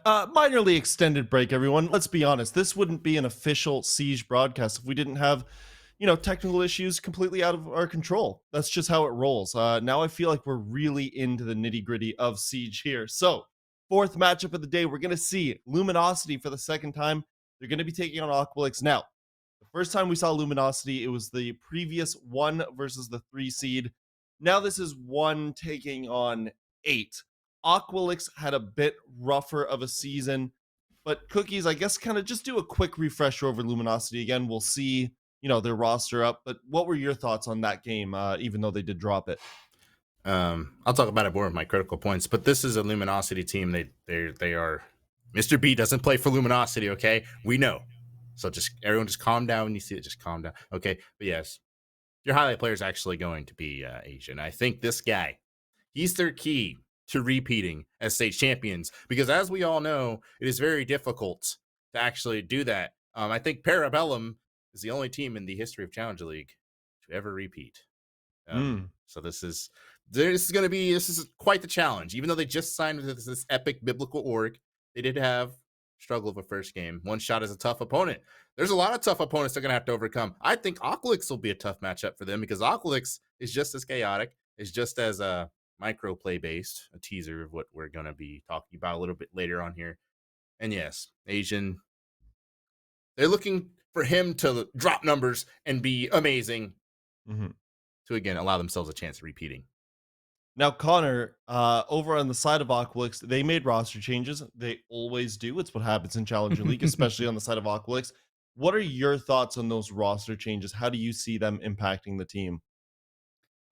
Minorly extended break, everyone. Let's be honest. This wouldn't be an official Siege broadcast if we didn't have, technical issues completely out of our control. That's just how it rolls. Now I feel like we're really into the nitty gritty of Siege here. So, fourth matchup of the day, we're going to see Luminosity for the second time. They're going to be taking on Aqualix. Now, the first time we saw Luminosity, it was the previous one versus the three seed. Now this is one taking on eight. Aqualix had a bit rougher of a season, but Cookies, I guess, kind of just do a quick refresher over Luminosity again. We'll see, their roster up. But what were your thoughts on that game, even though they did drop it? I'll talk about it more with my critical points, but this is a Luminosity team. They are Mr. B doesn't play for Luminosity, okay? We know. So just everyone just calm down when you see it, just calm down. Okay. But yes, your highlight player is actually going to be Asian. I think this guy, he's their key to repeating as state champions because, as we all know, it is very difficult to actually do that. I think Parabellum is the only team in the history of Challenger League to ever repeat. So this is quite the challenge. Even though they just signed with this epic biblical org, they did have struggle of a first game. One shot is a tough opponent. There's a lot of tough opponents they're gonna have to overcome. I think Aqualix will be a tough matchup for them because Aqualix is just as chaotic, is just as micro play based. A teaser of what we're gonna be talking about a little bit later on here. And yes, Asian. They're looking for him to drop numbers and be amazing to again allow themselves a chance of repeating. Now, Connor, over on the side of Aqualix, they made roster changes. They always do. It's what happens in Challenger League, especially on the side of Aqualix. What are your thoughts on those roster changes? How do you see them impacting the team?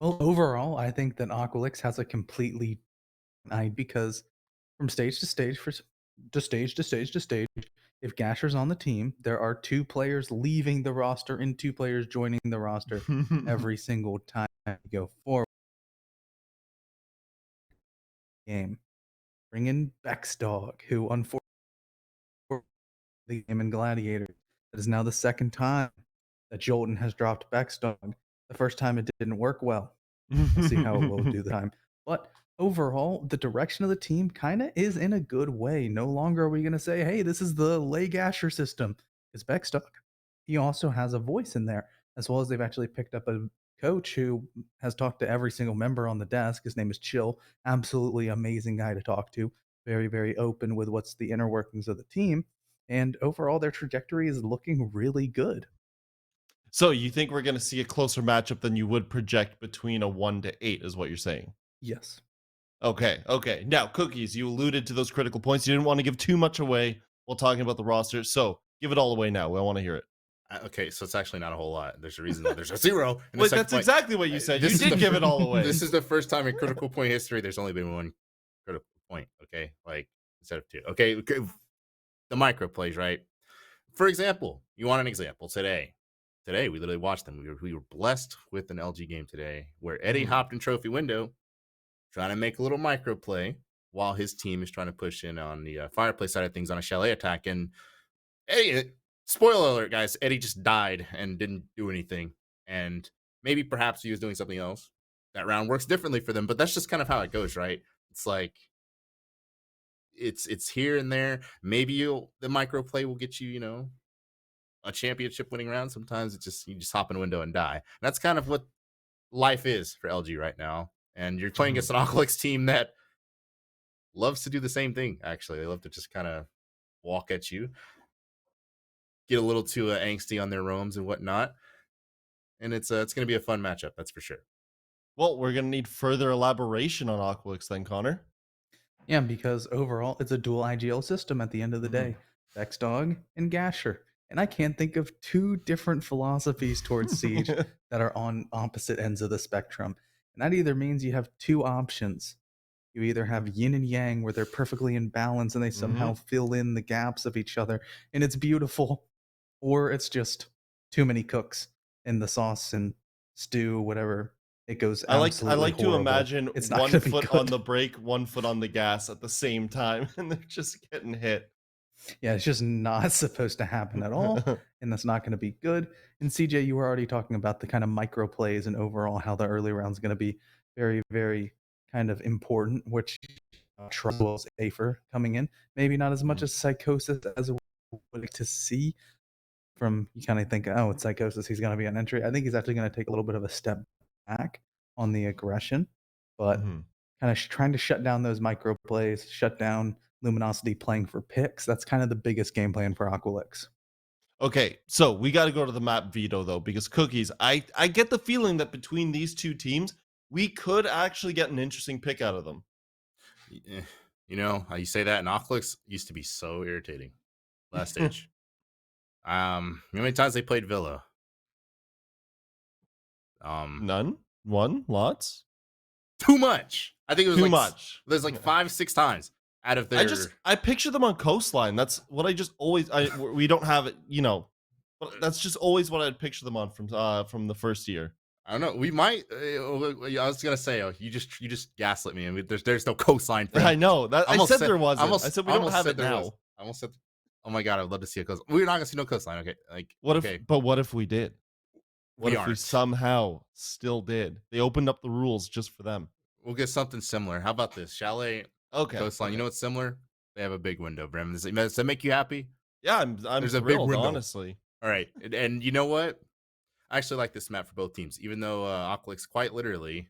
Well, overall, I think that Aqualix has a completely because from stage to stage, to stage to stage to stage, if Gasher's on the team, there are two players leaving the roster and two players joining the roster every single time you go forward. Game. Bring in Bexdog, who unfortunately the game in Gladiator. That is now the second time that Jolton has dropped Bexdog. The first time it didn't work well. We'll see how it will do the time. But overall, the direction of the team kind of is in a good way. No longer are we going to say, hey, this is the Lay Gasher system. It's Beckstock. He also has a voice in there, as well as they've actually picked up a coach who has talked to every single member on the desk. His name is Chill. Absolutely amazing guy to talk to. Very, very open with what's the inner workings of the team. And overall, their trajectory is looking really good. So you think we're going to see a closer matchup than you would project between a 1 to 8 is what you're saying? Yes. Okay. Now, Cookies, you alluded to those critical points. You didn't want to give too much away while talking about the roster. So give it all away now. I want to hear it. Okay, so it's actually not a whole lot. There's a reason that there's a 0. Wait, that's exactly what you said. You did give it all away. This is the first time in critical point history there's only been one critical point, okay? Like, instead of 2. Okay, the micro plays, right? For example, you want an example today. Today, we literally watched them. We were blessed with an LG game today where Eddie hopped in trophy window trying to make a little micro play while his team is trying to push in on the fireplace side of things on a Chalet attack. And Eddie, spoiler alert, guys, Eddie just died and didn't do anything. And maybe perhaps he was doing something else. That round works differently for them, but that's just kind of how it goes, right? It's like it's here and there. Maybe the micro play will get you, a championship winning round. Sometimes you just hop in a window and die. And that's kind of what life is for LG right now. And you're playing against an Aqualix team that loves to do the same thing. Actually, they love to just kind of walk at you, get a little too angsty on their roams and whatnot. And it's going to be a fun matchup, that's for sure. Well, we're going to need further elaboration on Aqualix then, Connor. Yeah, because overall, it's a dual IGL system at the end of the day. Bexdog and Gasher. And I can't think of two different philosophies towards Siege that are on opposite ends of the spectrum. And that either means you have two options. You either have yin and yang, where they're perfectly in balance and they somehow fill in the gaps of each other, and it's beautiful, or it's just too many cooks in the sauce and stew, whatever. It goes I like absolutely to horrible. imagine It's not one gonna be foot good. on the brake, one foot on the gas at the same time, and they're just getting hit. Yeah, it's just not supposed to happen at all, and that's not going to be good. And CJ, you were already talking about the kind of micro plays and overall how the early round's going to be very, very kind of important, which Trouble safer coming in. Maybe not as much Mhm. as Psychosis as we would like to see. From you kind of think, oh, it's Psychosis, he's going to be an entry. I think he's actually going to take a little bit of a step back on the aggression, but Mhm. kind of trying to shut down those micro plays, shut down Luminosity playing for picks. That's kind of the biggest game plan for Aqualix. Okay, so we got to go to the map veto though, because cookies. I get the feeling that between these two teams, we could actually get an interesting pick out of them. Eh, You know how you say that, and Aqualix used to be so irritating last stage. You know how many times they played Villa? None, one, lots, Too much. I think it was too like much. there's like 5-6 times out of their. I picture them on coastline. That's what I just always. We don't have it, but that's just always what I'd picture them on from the first year. I don't know. We might. I was gonna say, you just gaslit me. I mean, there's no coastline. Friend. I know that I said there wasn't. I said we don't have it there now. was. I almost said. Oh my god, I'd love to see a coast. We're not gonna see no coastline. Okay, like What okay, if? But what if we did? What we if we aren't. somehow still did? They opened up the rules just for them. We'll get something similar. How about this Chalet Okay. coastline? Okay. You know what's similar? They have a big window, Brim. Does that make you happy? Yeah, I'm There's a big thrilled, window. honestly. All right, and you know what? I actually like this map for both teams, even though Aqualix quite literally.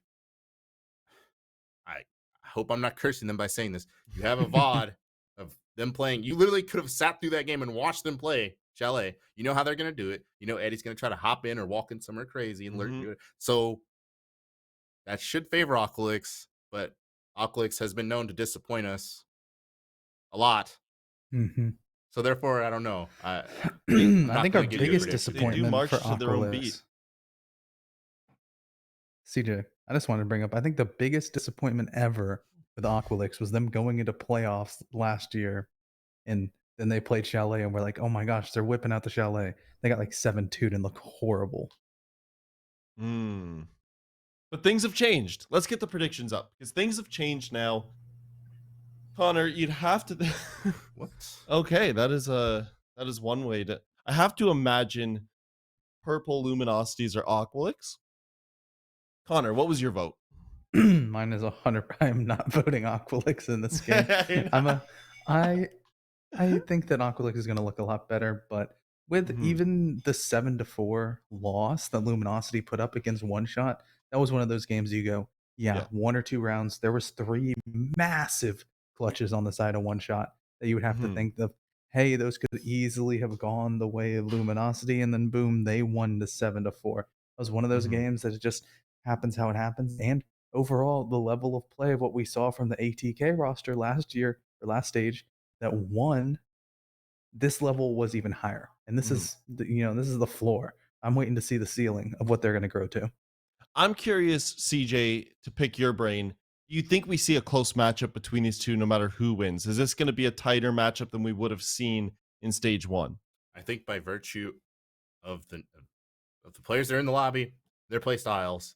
I hope I'm not cursing them by saying this. You have a VOD of them playing. You literally could have sat through that game and watched them play Chalet. You know how they're going to do it. You know Eddie's going to try to hop in or walk in somewhere crazy and lurk. So that should favor Aqualix, but Aqualix has been known to disappoint us a lot. Mm-hmm. So therefore, I don't know. I think our biggest They disappointment do march for to their own beat. Aqualix. CJ, I just wanted to bring up. I think the biggest disappointment ever with Aqualix was them going into playoffs last year, and then they played Chalet, and we're like, oh my gosh, they're whipping out the Chalet. They got like 7-2 and look horrible. But things have changed. Let's get the predictions up because things have changed now. Connor, you'd have to. What? Okay, that is one way to. I have to imagine purple luminosities are Aqualix. Connor, what was your vote? Mine is 100. I am not voting Aqualix in this game. I think that Aqualix is going to look a lot better, but with even the 7-4 loss that Luminosity put up against One Shot, that was one of those games you go, yeah, 1 or 2 rounds. There was 3 massive clutches on the side of One Shot that you would have to think of. Hey, those could easily have gone the way of Luminosity, and then boom, they won the 7-4. It was one of those games that it just happens how it happens. And overall, the level of play of what we saw from the ATK roster last year or last stage that won, this level was even higher. And this is this is the floor. I'm waiting to see the ceiling of what they're going to grow to. I'm curious, CJ, to pick your brain. Do you think we see a close matchup between these two no matter who wins? Is this going to be a tighter matchup than we would have seen in stage 1? I think by virtue of the players that are in the lobby, their play styles,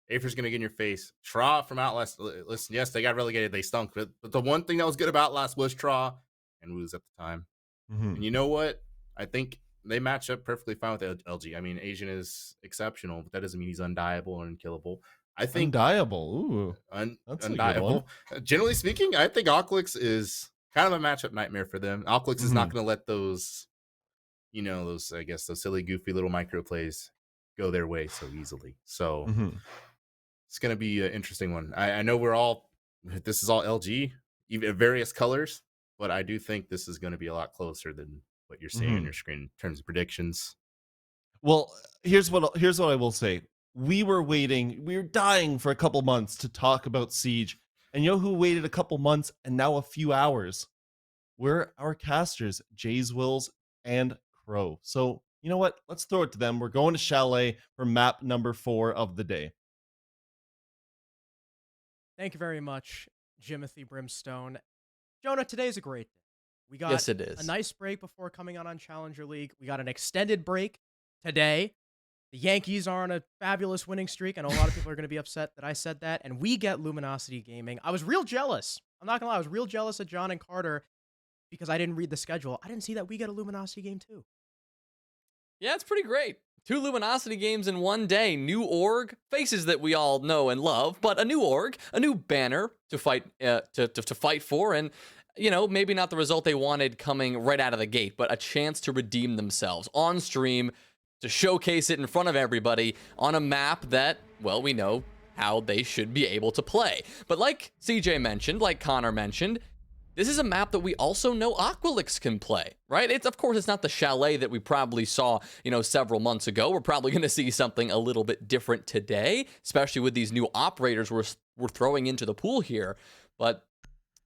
Afer's going to get in your face. Tra from Outlast, listen, yes, they got relegated. They stunk. But the one thing that was good about Outlast was Tra and Woos at the time. And you know what? I think they match up perfectly fine with LG. I mean, Asian is exceptional, but that doesn't mean he's undiable or unkillable. I think undiable. Ooh, that's undiable. Generally speaking, I think Aqualix is kind of a matchup nightmare for them. Aqualix is not going to let those, I guess those silly, goofy little micro plays go their way so easily. So it's going to be an interesting one. I know this is all LG, even various colors, but I do think this is going to be a lot closer than what you're seeing on your screen in terms of predictions. Well, here's what I will say. We were dying for a couple months to talk about Siege. And you know who waited a couple months and now a few hours? We're our casters, Jays Wills and Crow. So, you know what? Let's throw it to them. We're going to Chalet for map number 4 of the day. Thank you very much, Jimothy Brimstone. Jonah, today's a great day. We got yes, it is. A nice break before coming on Challenger League. We got an extended break today. The Yankees are on a fabulous winning streak. I know a lot of people are going to be upset that I said that. And we get Luminosity Gaming. I was real jealous. I'm not going to lie. I was real jealous of John and Carter because I didn't read the schedule. I didn't see that we get a Luminosity game too. Yeah, it's pretty great. 2 Luminosity games in one day. New org, faces that we all know and love, but a new org, a new banner to fight to fight for, and you know, maybe not the result they wanted coming right out of the gate, but a chance to redeem themselves on stream, to showcase it in front of everybody on a map that, well, we know how they should be able to play. But like CJ mentioned, like Connor mentioned, this is a map that we also know Aqualix can play, right? It's, of course, it's not the Chalet that we probably saw, you know, several months ago. We're probably going to see something a little bit different today, especially with these new operators we're throwing into the pool here. But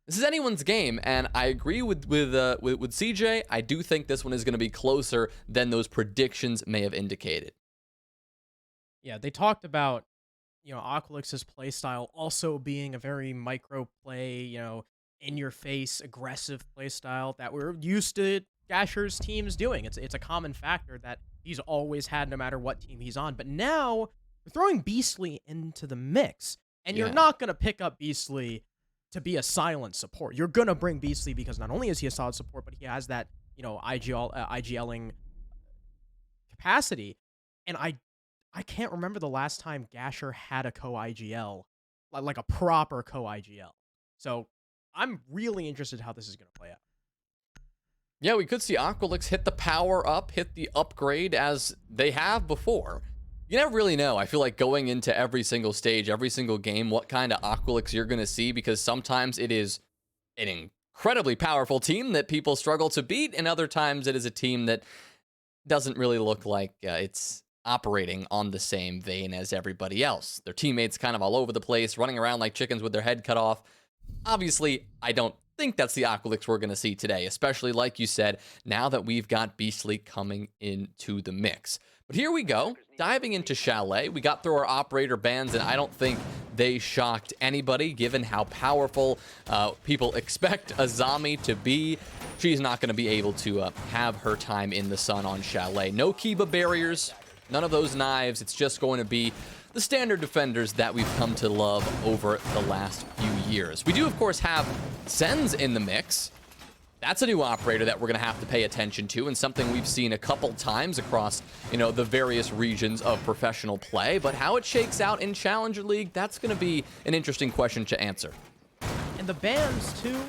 this is anyone's game, and I agree with CJ. I do think this one is going to be closer than those predictions may have indicated. Yeah, they talked about, you know, Aqualix's playstyle also being a very micro play, you know, in-your-face, aggressive playstyle that we're used to Gasher's teams doing. It's a common factor that he's always had no matter what team he's on. But now we're throwing Beastly into the mix, and you're not going to pick up Beastly to be a silent support. You're going to bring Beastly because not only is he a solid support, but he has that, you know, IGLing capacity. And I can't remember the last time Gasher had a co-IGL, like a proper co-IGL. So I'm really interested how this is going to play out. Yeah, we could see Aqualix hit the power up, hit the upgrade as they have before. You never really know. I feel like going into every single stage, every single game, what kind of Aqualix you're going to see, because sometimes it is an incredibly powerful team that people struggle to beat, and other times it is a team that doesn't really look like it's operating on the same vein as everybody else. Their teammates kind of all over the place, running around like chickens with their head cut off. Obviously, I don't think that's the Aqualix we're going to see today, especially like you said, now that we've got Beastly coming into the mix. But here we go, diving into Chalet. We got through our operator bans, and I don't think they shocked anybody, given how powerful people expect Azami to be. She's not going to be able to have her time in the sun on Chalet. No Kiba barriers, none of those knives. It's just going to be the standard defenders that we've come to love over the last few years. We do, of course, have Sens in the mix. That's a new operator that we're going to have to pay attention to, and something we've seen a couple times across, you know, the various regions of professional play. But how it shakes out in Challenger League, that's going to be an interesting question to answer. And the bans, too,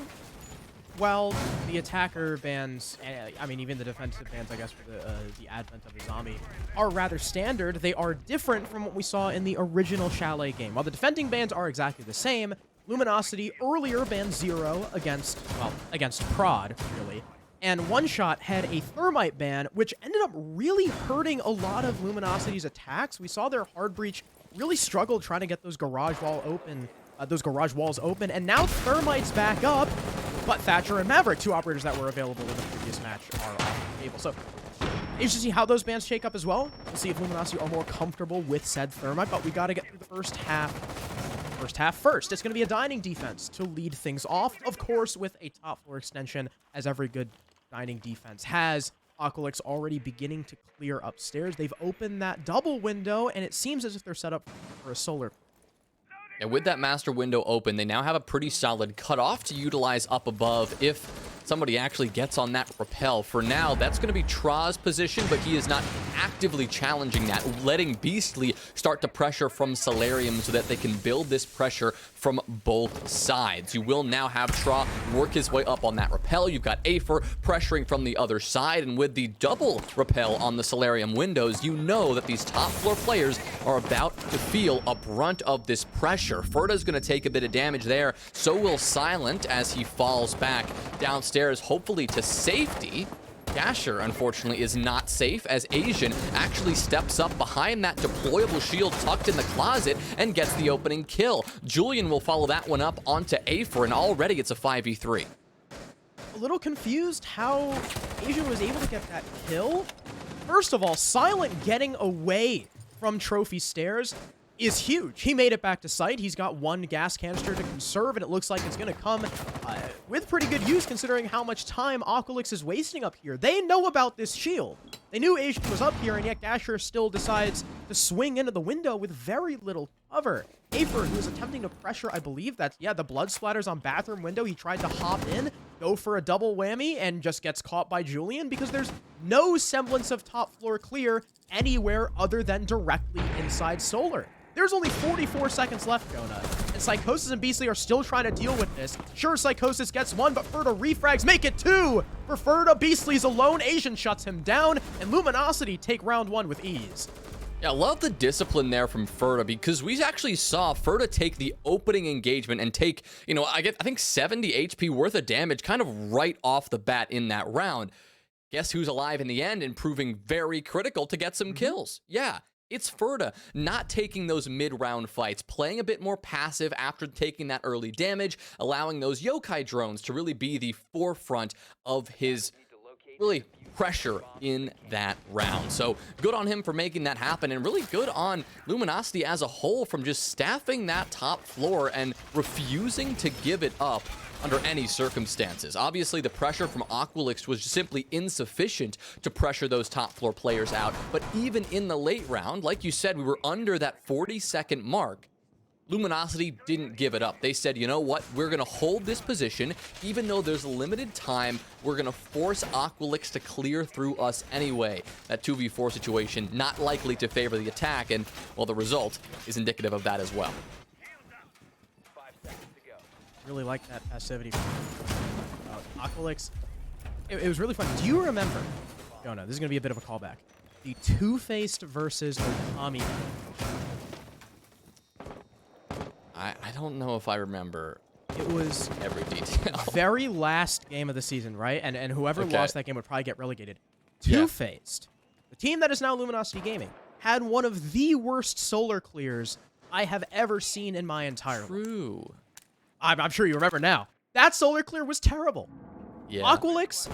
well, the attacker bans, I mean, even the defensive bans, I guess, for the advent of Azami, are rather standard. They are different from what we saw in the original Chalet game. While the defending bans are exactly the same, Luminosity earlier banned 0 against Prod, really. And One Shot had a Thermite ban, which ended up really hurting a lot of Luminosity's attacks. We saw their hard breach really struggle trying to get those garage walls open, and now Thermite's back up, but Thatcher and Maverick, 2 operators that were available in the previous match, are off the table. So interesting to see how those bans shake up as well. We'll see if Luminosity are more comfortable with said Thermite, but we got to get through the first half first. It's going to be a dining defense to lead things off, of course, with a top floor extension, as every good dining defense has. Aqualix already beginning to clear upstairs. They've opened that double window, and it seems as if they're set up for a solar. And with that master window open, they now have a pretty solid cutoff to utilize up above if somebody actually gets on that rappel. For now, that's going to be Tra's position, but he is not actively challenging that, letting Beastly start to pressure from Solarium so that they can build this pressure from both sides. You will now have Tra work his way up on that rappel. You've got Afer pressuring from the other side, and with the double rappel on the Solarium windows, you know that these top floor players are about to feel a brunt of this pressure. Ferda's going to take a bit of damage there, so will Silent as he falls back downstairs, hopefully to safety. Gasher, unfortunately, is not safe as Asian actually steps up behind that deployable shield tucked in the closet and gets the opening kill. Julian will follow that one up onto Afer, and already it's a 5v3. A little confused how Asian was able to get that kill. First of all, Silent getting away from Trophy Stairs is huge. He made it back to site. He's got 1 gas canister to conserve, and it looks like it's going to come with pretty good use considering how much time Aqualix is wasting up here. They know about this shield. They knew Asian was up here, and yet Gasher still decides to swing into the window with very little cover. Afer, who is attempting to pressure, I believe that's, yeah, the blood splatters on bathroom window. He tried to hop in, go for a double whammy, and just gets caught by Julian because there's no semblance of top floor clear anywhere other than directly inside Solar. There's only 44 seconds left, Jonah, and Psychosis and Beastly are still trying to deal with this. Sure, Psychosis gets one, but Ferda refrags make it two! For Ferda, Beastly's alone, Asian shuts him down, and Luminosity take round one with ease. Yeah, I love the discipline there from Ferda because we actually saw Ferda take the opening engagement and take, you know, I think 70 HP worth of damage kind of right off the bat in that round. Guess who's alive in the end and proving very critical to get some kills? Yeah. It's Ferda not taking those mid-round fights, playing a bit more passive after taking that early damage, allowing those yokai drones to really be the forefront of his really pressure in that round. So good on him for making that happen, and really good on Luminosity as a whole from just staffing that top floor and refusing to give it up under any circumstances. Obviously, the pressure from Aqualix was simply insufficient to pressure those top floor players out, but even in the late round, like you said, we were under that 40-second mark. Luminosity didn't give it up. They said, you know what, we're gonna hold this position, even though there's limited time, we're gonna force Aqualix to clear through us anyway. That 2v4 situation, not likely to favor the attack, and, well, the result is indicative of that as well. Really like that passivity from Aqualix. It was really fun. Do you remember, Jonah, this is going to be a bit of a callback, the Two-Faced versus Okami? I don't know if I remember It was every detail. very last game of the season, right? And whoever lost that game would probably get relegated. Two-Faced, the team that is now Luminosity Gaming, had one of the worst solar clears I have ever seen in my entire life. True. I'm sure you remember now. That solar clear was terrible. Yeah. Aqualix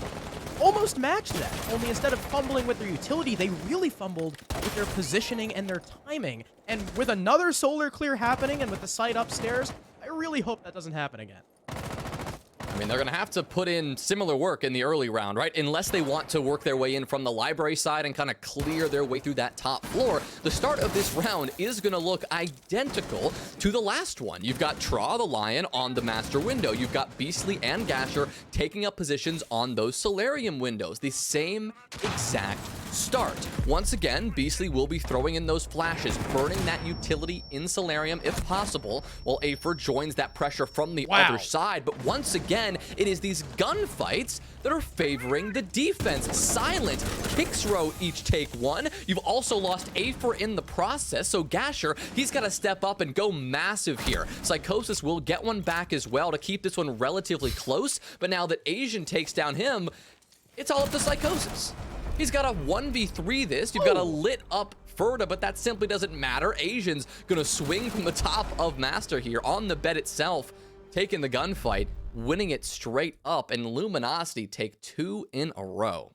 almost matched that, only instead of fumbling with their utility, they really fumbled with their positioning and their timing. And with another solar clear happening and with the site upstairs, I really hope that doesn't happen again. I mean, they're going to have to put in similar work in the early round, right? Unless they want to work their way in from the library side and kind of clear their way through that top floor. The start of this round is going to look identical to the last one. You've got Tra the Lion on the master window. You've got Beastly and Gasher taking up positions on those Solarium windows. The same exact start. Once again, Beastly will be throwing in those flashes, burning that utility in Solarium if possible, while Afer joins that pressure from the other side. But once again, it is these gunfights that are favoring the defense. Silent kicks row each take one. You've also lost Afer in the process, so Gasher, he's got to step up and go massive here. Psychosis will get one back as well to keep this one relatively close, but now that Asian takes down him, it's all up to Psychosis. He's got a 1v3 this. You've got a lit up Ferda, but that simply doesn't matter. Asian's gonna swing from the top of Master here on the bed itself, taking the gunfight, winning it straight up, and Luminosity take 2 in a row.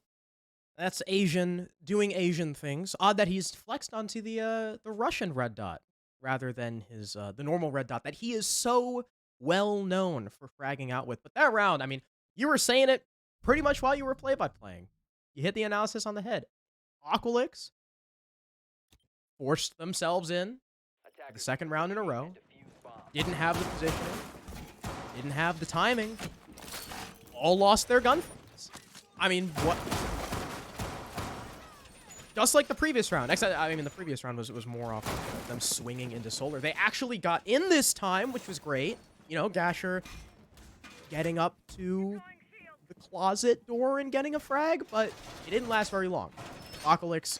That's Asian doing Asian things. Odd that he's flexed onto the Russian red dot rather than his the normal red dot that he is so well known for fragging out with. But that round, I mean, you were saying it pretty much while you were play-by-playing. You hit the analysis on the head. Aqualix forced themselves in for the second round in a row. Didn't have the positioning. Didn't have the timing. All lost their gunfights. I mean, what? Just like the previous round. Except, I mean, the previous round was more off of them swinging into solar. They actually got in this time, which was great. You know, Gasher getting up to the closet door and getting a frag, but it didn't last very long. Aqualix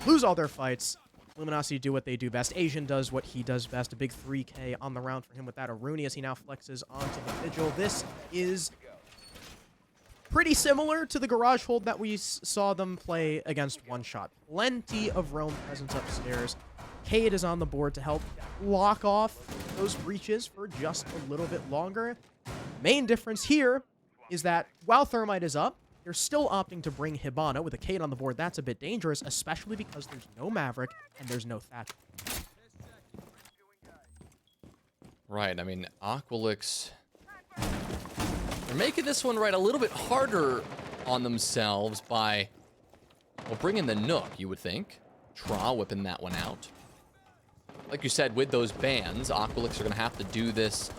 lose all their fights. Luminosity do what they do best. Asian does what he does best. A big 3K on the round for him with that Aruni as he now flexes onto the Vigil. This is pretty similar to the garage hold that we saw them play against One Shot. Plenty of roam presence upstairs. Cade is on the board to help lock off those breaches for just a little bit longer. Main difference here is that while Thermite is up, they're still opting to bring Hibana. With a Cade on the board, that's a bit dangerous, especially because there's no Maverick and there's no Thatcher. Right, I mean, Aqualix They're making this one right a little bit harder on themselves by, well, bringing the Nook, you would think. Tra whipping that one out. Like you said, with those bans, Aqualix are going to have to do this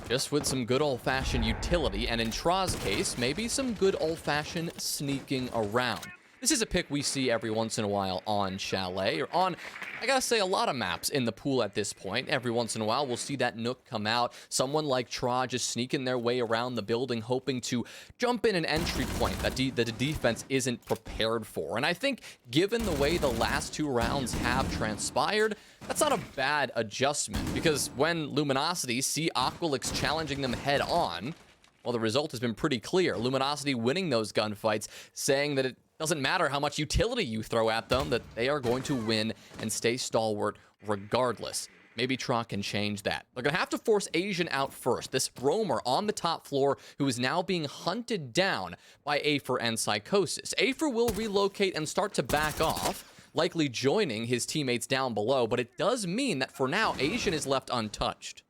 just with some good old-fashioned utility, and in Tra's case, maybe some good old-fashioned sneaking around. This is a pick we see every once in a while on Chalet, or on, I gotta say, a lot of maps in the pool at this point. Every once in a while, we'll see that Nook come out. Someone like Tra just sneaking their way around the building, hoping to jump in an entry point that the defense isn't prepared for. And I think, given the way the last 2 rounds have transpired, that's not a bad adjustment, because when Luminosity see Aqualix challenging them head on, well, the result has been pretty clear. Luminosity winning those gunfights, saying that it doesn't matter how much utility you throw at them, that they are going to win and stay stalwart regardless. Maybe Tra can change that. They're going to have to force Asian out first. This roamer on the top floor who is now being hunted down by Afer and Psychosis. Afer will relocate and start to back off, likely joining his teammates down below, but it does mean that for now, Asian is left untouched.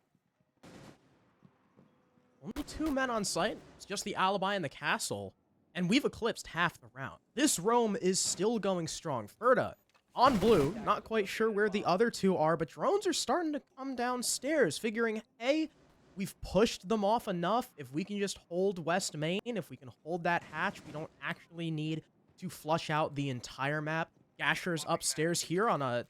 Only 2 men on site. It's just the alibi and the castle. And we've eclipsed half the round. This roam is still going strong. Ferda on blue, not quite sure where the other 2 are, but drones are starting to come downstairs, figuring, hey, we've pushed them off enough. If we can just hold West Main, if we can hold that hatch, we don't actually need to flush out the entire map. Gasher's upstairs here on a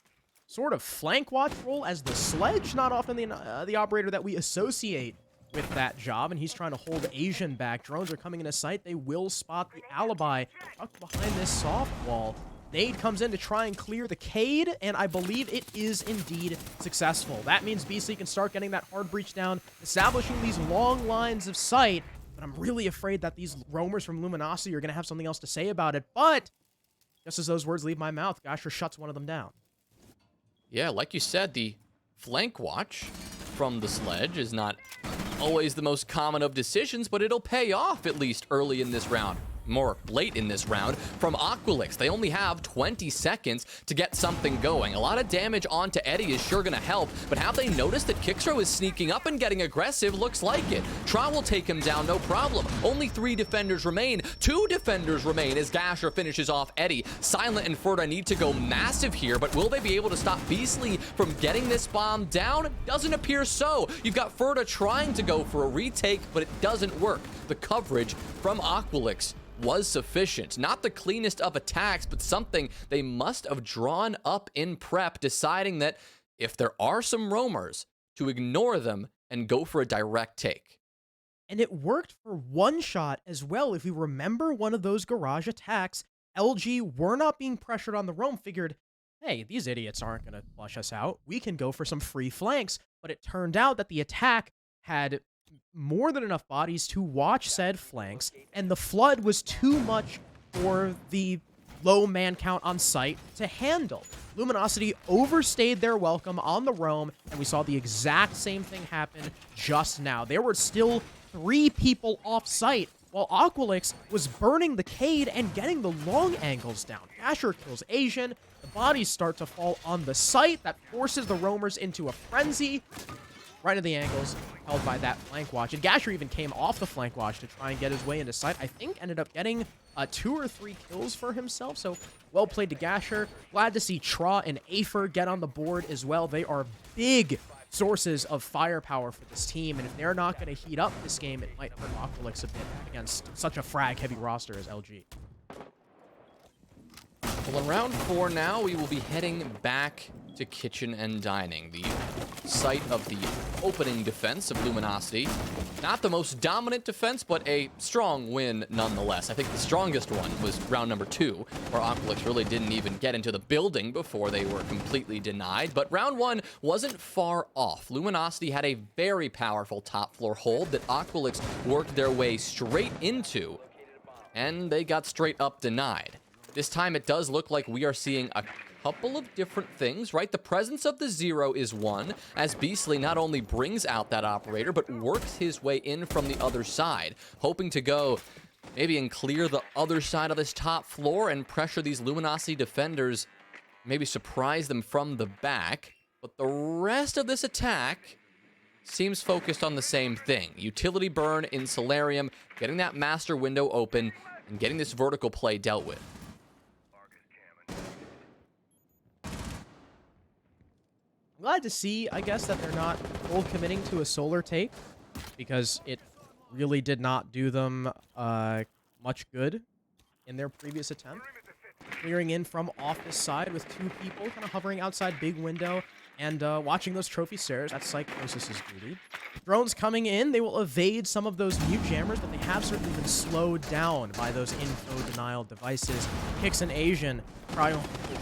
sort of flank watch role as the sledge, not often the operator that we associate with that job, and he's trying to hold Asian back. Drones are coming into sight. They will spot the alibi tucked behind this soft wall. Nade comes in to try and clear the Cade, and I believe it is indeed successful. That means Beastly can start getting that hard breach down, establishing these long lines of sight, but I'm really afraid that these roamers from Luminosity are going to have something else to say about it. But just as those words leave my mouth, Gasher shuts one of them down. Yeah, like you said, the flank watch from the sledge is not always the most common of decisions, but it'll pay off at least early in this round. More late in this round from Aqualix. They only have 20 seconds to get something going. A lot of damage onto Eddie is sure gonna help, but have they noticed that Kixro is sneaking up and getting aggressive? Looks like it. Tra will take him down, no problem. Only 3 defenders remain. 2 defenders remain as Gasher finishes off Eddie. Silent and Ferda need to go massive here, but will they be able to stop Beastly from getting this bomb down? Doesn't appear so. You've got Ferda trying to go for a retake, but it doesn't work. The coverage from Aqualix was sufficient. Not the cleanest of attacks, but something they must have drawn up in prep, deciding that if there are some roamers, to ignore them and go for a direct take. And it worked for one shot as well. If you remember one of those garage attacks, LG were not being pressured on the roam, figured, hey, these idiots aren't going to flush us out. We can go for some free flanks. But it turned out that the attack had more than enough bodies to watch said flanks, and the flood was too much for the low man count on site to handle. Luminosity overstayed their welcome on the roam, and we saw the exact same thing happen just now. There were still 3 people off site, while Aqualix was burning the Cade and getting the long angles down. Asher kills Asian, the bodies start to fall on the site, that forces the roamers into a frenzy. Right in the angles, held by that flank watch. And Gasher even came off the flank watch to try and get his way into sight. I think ended up getting 2 or 3 kills for himself. So well played to Gasher. Glad to see Tra and Afer get on the board as well. They are big sources of firepower for this team. And if they're not going to heat up this game, it might hurt Aqualix a bit against such a frag-heavy roster as LG. Well, in round 4 now, we will be heading back to Kitchen and Dining, the site of the opening defense of Luminosity. Not the most dominant defense, but a strong win nonetheless. I think the strongest one was round number 2, where Aqualix really didn't even get into the building before they were completely denied. But round 1 wasn't far off. Luminosity had a very powerful top floor hold that Aqualix worked their way straight into, and they got straight up denied. This time it does look like we are seeing a couple of different things, right? The presence of the 0 is one, as Beastly not only brings out that operator, but works his way in from the other side, hoping to go maybe and clear the other side of this top floor and pressure these Luminosity defenders, maybe surprise them from the back. But the rest of this attack seems focused on the same thing. Utility burn in Solarium, getting that master window open, and getting this vertical play dealt with. I'm glad to see, I guess, that they're not full committing to a solar take, because it really did not do them much good in their previous attempt. Clearing in from office side with 2 people kind of hovering outside big window and watching those trophy stairs. That's Psychosis' duty. Drones coming in, they will evade some of those mute jammers, but they have certainly been slowed down by those info denial devices. Kicks and Asian try to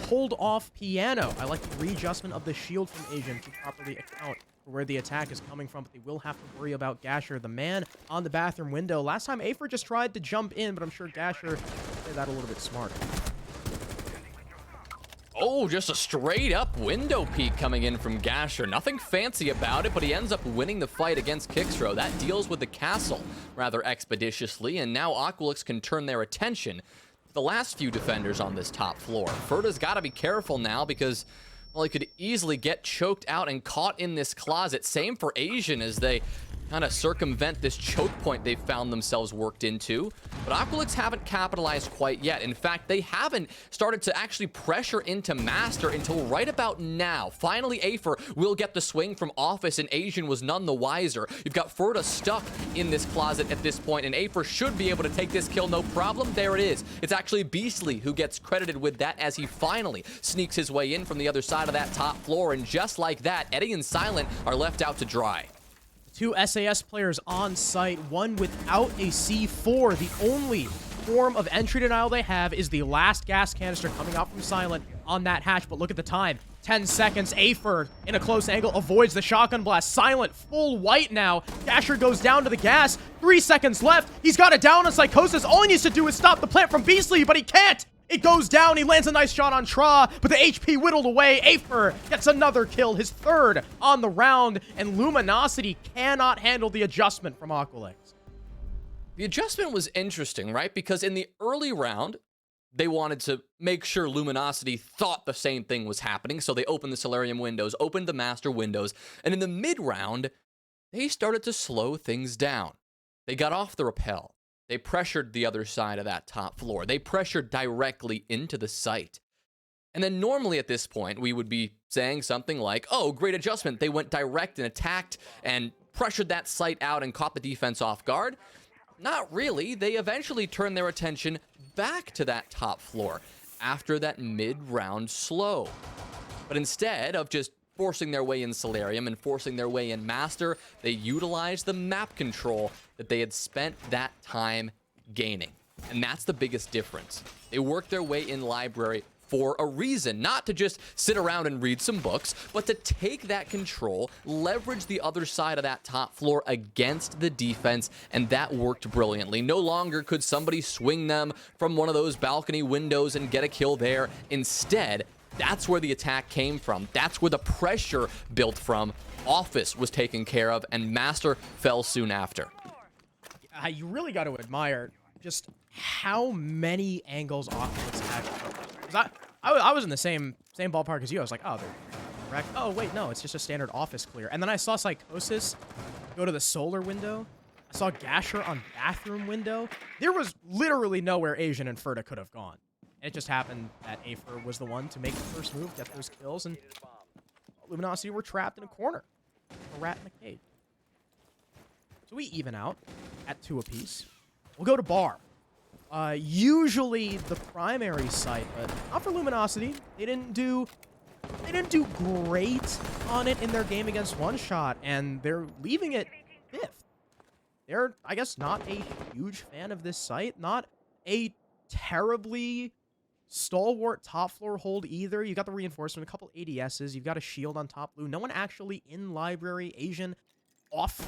hold off Piano. I like the readjustment of the shield from Asian to properly account for where the attack is coming from, but they will have to worry about Gasher, the man on the bathroom window. Last time Afer just tried to jump in, but I'm sure Gasher did that a little bit smarter. Oh, just a straight up window peek coming in from Gasher. Nothing fancy about it, but he ends up winning the fight against Kickstro. That deals with the castle rather expeditiously, and now Aqualix can turn their attention to the last few defenders on this top floor. Ferda's got to be careful now because, well, he could easily get choked out and caught in this closet. Same for Asian as they kind of circumvent this choke point they found themselves worked into. But Aqualix haven't capitalized quite yet. In fact, they haven't started to actually pressure into Master until right about now. Finally, Afer will get the swing from Office, and Asian was none the wiser. You've got Ferda stuck in this closet at this point, and Afer should be able to take this kill no problem. There it is. It's actually Beastly who gets credited with that as he finally sneaks his way in from the other side of that top floor. And just like that, Eddie and Silent are left out to dry. 2 SAS players on site, one without a C4. The only form of entry denial they have is the last gas canister coming out from Silent on that hatch. But look at the time. 10 seconds. Afer, in a close angle, avoids the shotgun blast. Silent, full white now. Gasher goes down to the gas. 3 seconds left. He's got it down on Psychosis. All he needs to do is stop the plant from Beastly, but he can't. It goes down. He lands a nice shot on Tra, but the HP whittled away. Afer gets another kill, his 3rd on the round, and Luminosity cannot handle the adjustment from Aqualix. The adjustment was interesting, right? Because in the early round, they wanted to make sure Luminosity thought the same thing was happening, so they opened the Solarium windows, opened the Master windows, and in the mid-round, they started to slow things down. They got off the rappel. They pressured the other side of that top floor. They pressured directly into the site. And then normally at this point, we would be saying something like, oh, great adjustment. They went direct and attacked and pressured that site out and caught the defense off guard. Not really. They eventually turned their attention back to that top floor after that mid-round slow. But instead of just forcing their way in Solarium and forcing their way in Master, they utilized the map control that they had spent that time gaining. And that's the biggest difference. They worked their way in Library for a reason, not to just sit around and read some books, but to take that control, leverage the other side of that top floor against the defense, and that worked brilliantly. No longer could somebody swing them from one of those balcony windows and get a kill there. Instead, that's where the attack came from. That's where the pressure built from. Office was taken care of, and Master fell soon after. You really got to admire just how many angles Aqualix had. 'Cause I was in the same ballpark as you. I was like, oh, they're correct. Oh, wait, no, it's just a standard Office clear. And then I saw Psychosis go to the solar window. I saw Gasher on bathroom window. There was literally nowhere Asian and Ferda could have gone. And it just happened that Afer was the one to make the first move, get those kills, and Luminosity were trapped in a corner. A rat in a cage. So we even out at 2 apiece. We'll go to bar. Usually the primary site, but not for Luminosity. They didn't do great on it in their game against One Shot, and they're leaving it 5th. They're, I guess, not a huge fan of this site. Not a terribly stalwart top floor hold either. You got the reinforcement, a couple ADSs. You've got a shield on top blue. No one actually in Library. Asian off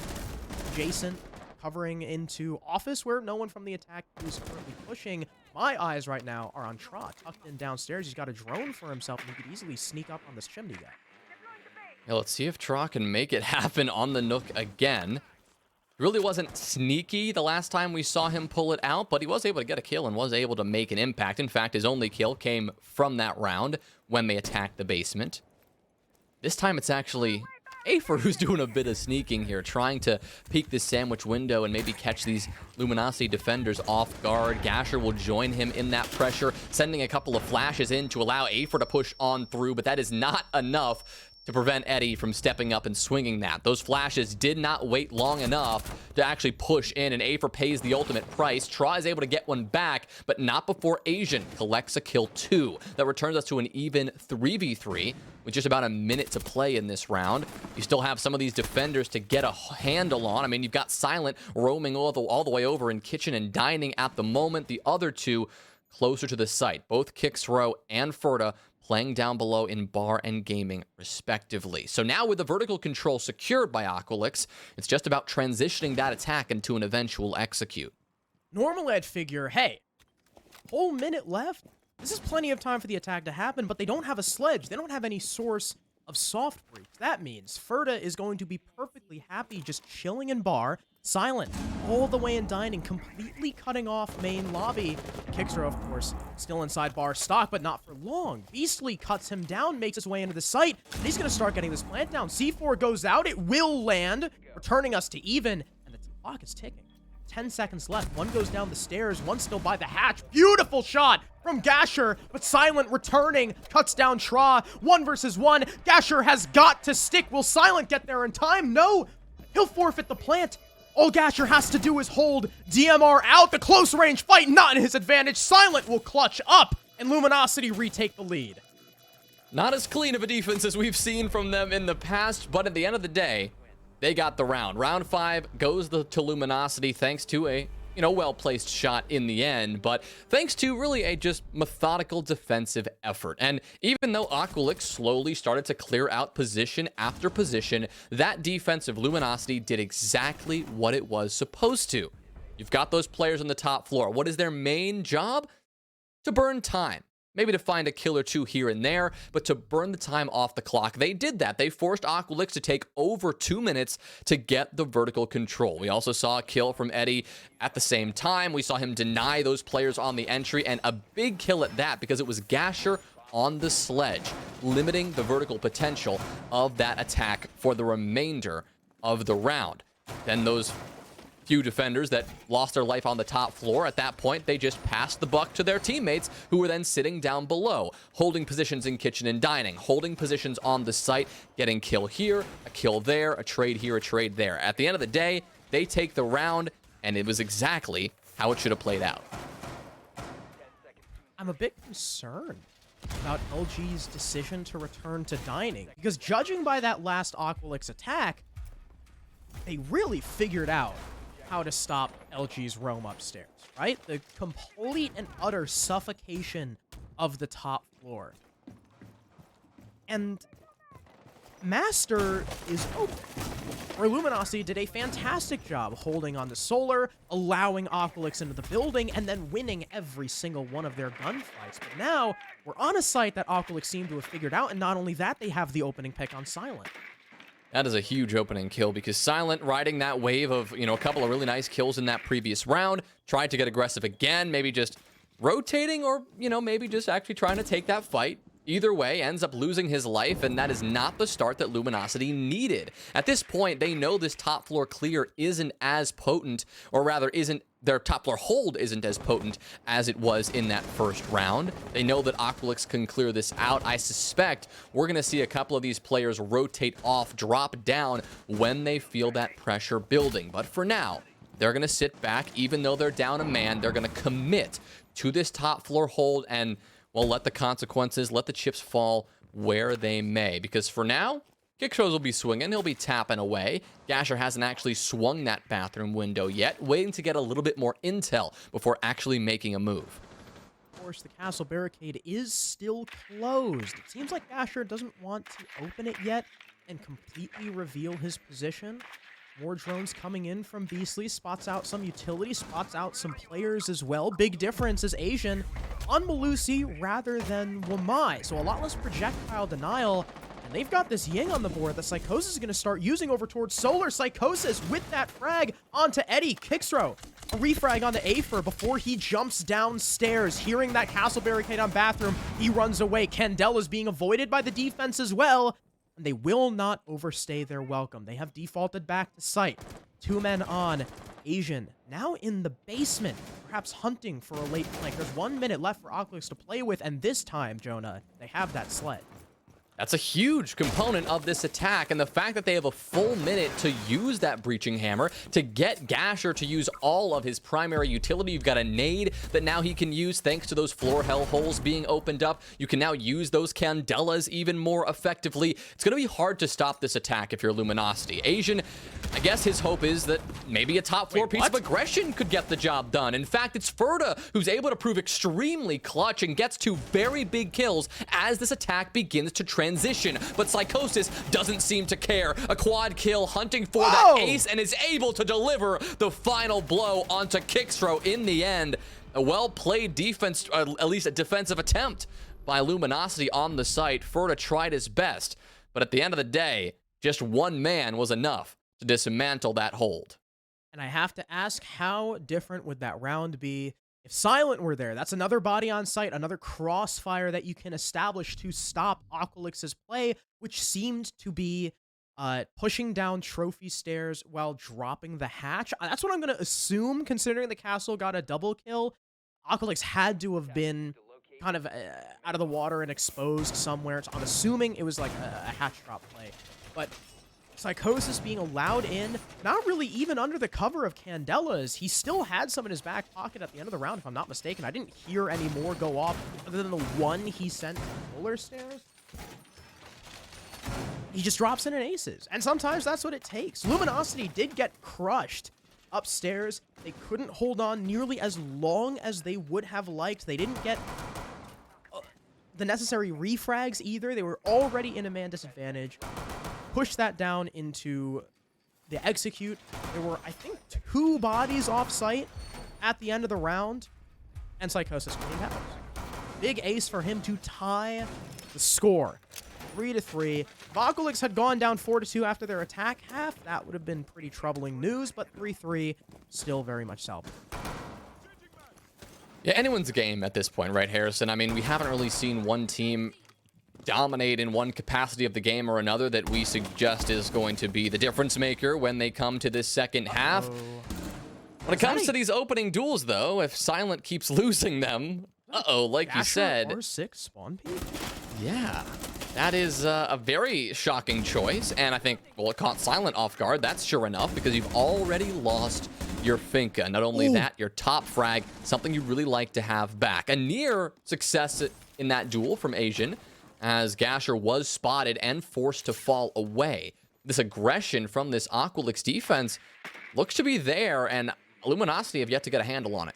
adjacent, covering into Office, where no one from the attack is currently pushing. My eyes right now are on Trot, tucked in downstairs. He's got a drone for himself, and he could easily sneak up on this chimney guy. Yeah, let's see if Trot can make it happen on the Nook again. Really wasn't sneaky the last time we saw him pull it out, but he was able to get a kill and was able to make an impact. In fact, his only kill came from that round when they attacked the basement. This time it's actually Afer, who's doing a bit of sneaking here, trying to peek this sandwich window and maybe catch these Luminosity defenders off guard. Gasher will join him in that pressure, sending a couple of flashes in to allow Afer to push on through, but that is not enough to prevent Eddie from stepping up and swinging that. Those flashes did not wait long enough to actually push in, and Afer pays the ultimate price. Tra is able to get one back, but not before Asian collects a kill 2. That returns us to an even 3v3 with just about a minute to play in this round. You still have some of these defenders to get a handle on. I mean, you've got Silent roaming all the way over in kitchen and dining at the moment. The other two closer to the site, both Kixrow and Ferda playing down below in bar and gaming, respectively. So now with the vertical control secured by Aqualix, it's just about transitioning that attack into an eventual execute. Normally I'd figure, hey, whole minute left? This is plenty of time for the attack to happen, but they don't have a sledge. They don't have any source of soft breach. That means Ferda is going to be perfectly happy just chilling in bar, Silent all the way in dining, completely cutting off main lobby. Kixer, of course, still inside bar stock, but not for long. Beastly cuts him down, makes his way into the site, and he's going to start getting this plant down. C4 goes out, it will land, returning us to even, and the clock is ticking. 10 seconds left. One goes down the stairs, one still by the hatch. Beautiful shot from Gasher, but Silent returning, cuts down Tra. 1 versus 1. Gasher has got to stick. Will Silent get there in time? No. He'll forfeit the plant. All Gasher has to do is hold DMR out. The close range fight not in his advantage. Silent will clutch up, and Luminosity retake the lead. Not as clean of a defense as we've seen from them in the past, but at the end of the day, they got the round. Round 5 goes to Luminosity thanks to a, well-placed shot in the end, but thanks to really a just methodical defensive effort. And even though Aqualix slowly started to clear out position after position, that defensive Luminosity did exactly what it was supposed to. You've got those players on the top floor. What is their main job? To burn time. Maybe to find a kill or two here and there, but to burn the time off the clock. They did that. They forced Aqualix to take over 2 minutes to get the vertical control. We also saw a kill from Eddie at the same time. We saw him deny those players on the entry, and a big kill at that because it was Gasher on the sledge, limiting the vertical potential of that attack for the remainder of the round. Then those few defenders that lost their life on the top floor, at that point, they just passed the buck to their teammates, who were then sitting down below, holding positions in kitchen and dining, holding positions on the site, getting kill here, a kill there, a trade here, a trade there. At the end of the day, they take the round, and it was exactly how it should have played out. I'm a bit concerned about LG's decision to return to dining, because judging by that last Aqualix attack, they really figured out how to stop LG's roam upstairs, right? The complete and utter suffocation of the top floor. And Master is open. Where Luminosity did a fantastic job holding on to Solar, allowing Aqualix into the building, and then winning every single one of their gunfights. But now, we're on a site that Aqualix seemed to have figured out, and not only that, they have the opening pick on Silent. That is a huge opening kill because Silent, riding that wave of, a couple of really nice kills in that previous round, tried to get aggressive again, maybe just rotating or, maybe just actually trying to take that fight. Either way, ends up losing his life, and that is not the start that Luminosity needed. At this point, they know this top floor clear isn't as potent, or rather their top floor hold isn't as potent as it was in that first round. They know that Aqualix can clear this out. I suspect we're going to see a couple of these players rotate off, drop down when they feel that pressure building. But for now, they're going to sit back. Even though they're down a man, they're going to commit to this top floor hold and, well, let the consequences, let the chips fall where they may. Because for now, Kixrows will be swinging. He'll be tapping away. Gasher hasn't actually swung that bathroom window yet, waiting to get a little bit more intel before actually making a move. Of course, the castle barricade is still closed. It seems like Gasher doesn't want to open it yet and completely reveal his position. More drones coming in from Beastly, spots out some utility, spots out some players as well. Big difference is Asian on Malusi rather than Wamai, so a lot less projectile denial. And they've got this Ying on the board that Psychosis is going to start using over towards Solar. Psychosis with that frag onto Eddie. Kixrow, a refrag onto Afer before he jumps downstairs. Hearing that castle barricade on bathroom, he runs away. Candela's being avoided by the defense as well. and they will not overstay their welcome. They have defaulted back to site. 2 men on. Asian now in the basement, perhaps hunting for a late flank. There's 1 minute left for Aqualix to play with, and this time, Jonah, they have that sled. That's a huge component of this attack, and the fact that they have a full minute to use that breaching hammer, to get Gasher to use all of his primary utility. You've got a nade that now he can use thanks to those floor hell holes being opened up. You can now use those candelas even more effectively. It's going to be hard to stop this attack if you're Luminosity. Asian, I guess his hope is that maybe a top floor piece of aggression could get the job done. In fact, it's Ferda who's able to prove extremely clutch and gets 2 very big kills as this attack begins to transition, but Psychosis doesn't seem to care. A quad kill hunting for that ace and is able to deliver the final blow onto Kickstro in the end. A well-played defense, at least a defensive attempt by Luminosity on the site. Ferda tried his best, but at the end of the day, just 1 man was enough to dismantle that hold. And I have to ask, how different would that round be if Silent were there? That's another body on site, another crossfire that you can establish to stop Aqualix's play, which seemed to be pushing down trophy stairs while dropping the hatch. That's what I'm going to assume, considering the castle got a double kill. Aqualix had to have been kind of out of the water and exposed somewhere. So I'm assuming it was like a hatch drop play. But Psychosis being allowed in, not really even under the cover of candelas. He still had some in his back pocket at the end of the round, if I'm not mistaken. I didn't hear any more go off other than the one he sent to the roller stairs. He just drops in an aces, and sometimes that's what it takes. Luminosity did get crushed upstairs. They couldn't hold on nearly as long as they would have liked. They didn't get the necessary refrags either. They were already in a man disadvantage. Push that down into the execute. There were, I think, 2 bodies off site at the end of the round, and Psychosis cleaned house. Big ace for him to tie the score, 3-3. If Aqualix had gone down 4-2 after their attack half, that would have been pretty troubling news, but 3-3 still very much salvageable. Yeah, anyone's game at this point, right, Harrison? I mean, we haven't really seen one team dominate in one capacity of the game or another that we suggest is going to be the difference maker when they come to this second half. When it comes to these opening duels, though, if Silent keeps losing them, like you said, R6 spawn peak? Yeah, that is a very shocking choice, and I think, well, it caught Silent off guard. That's sure enough, because you've already lost your Finka. Not only that, your top frag, something you really like to have back. A near success in that duel from Asian, as Gasher was spotted and forced to fall away. This aggression from this Aqualix defense looks to be there, and Luminosity have yet to get a handle on it.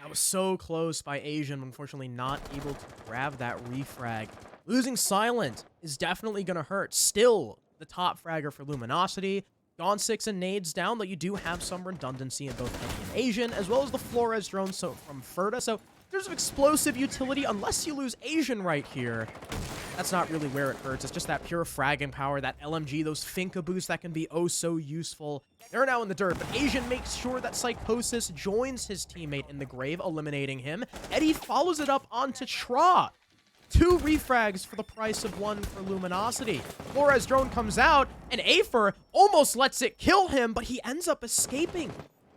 That was so close by Asian, unfortunately not able to grab that refrag. Losing Silent is definitely going to hurt. Still the top fragger for Luminosity. Gone 6 and nades down, but you do have some redundancy in both Eddie and Asian, as well as the Flores drone from Ferda. So there's explosive utility, unless you lose Asian right here. That's not really where it hurts. It's just that pure fragging power, that LMG, those Finka boosts that can be oh so useful. They're now in the dirt, but Asian makes sure that Psychosis joins his teammate in the grave, eliminating him. Eddie follows it up onto Tra. 2 refrags for the price of 1 for Luminosity. Flores drone comes out, and Afer almost lets it kill him, but he ends up escaping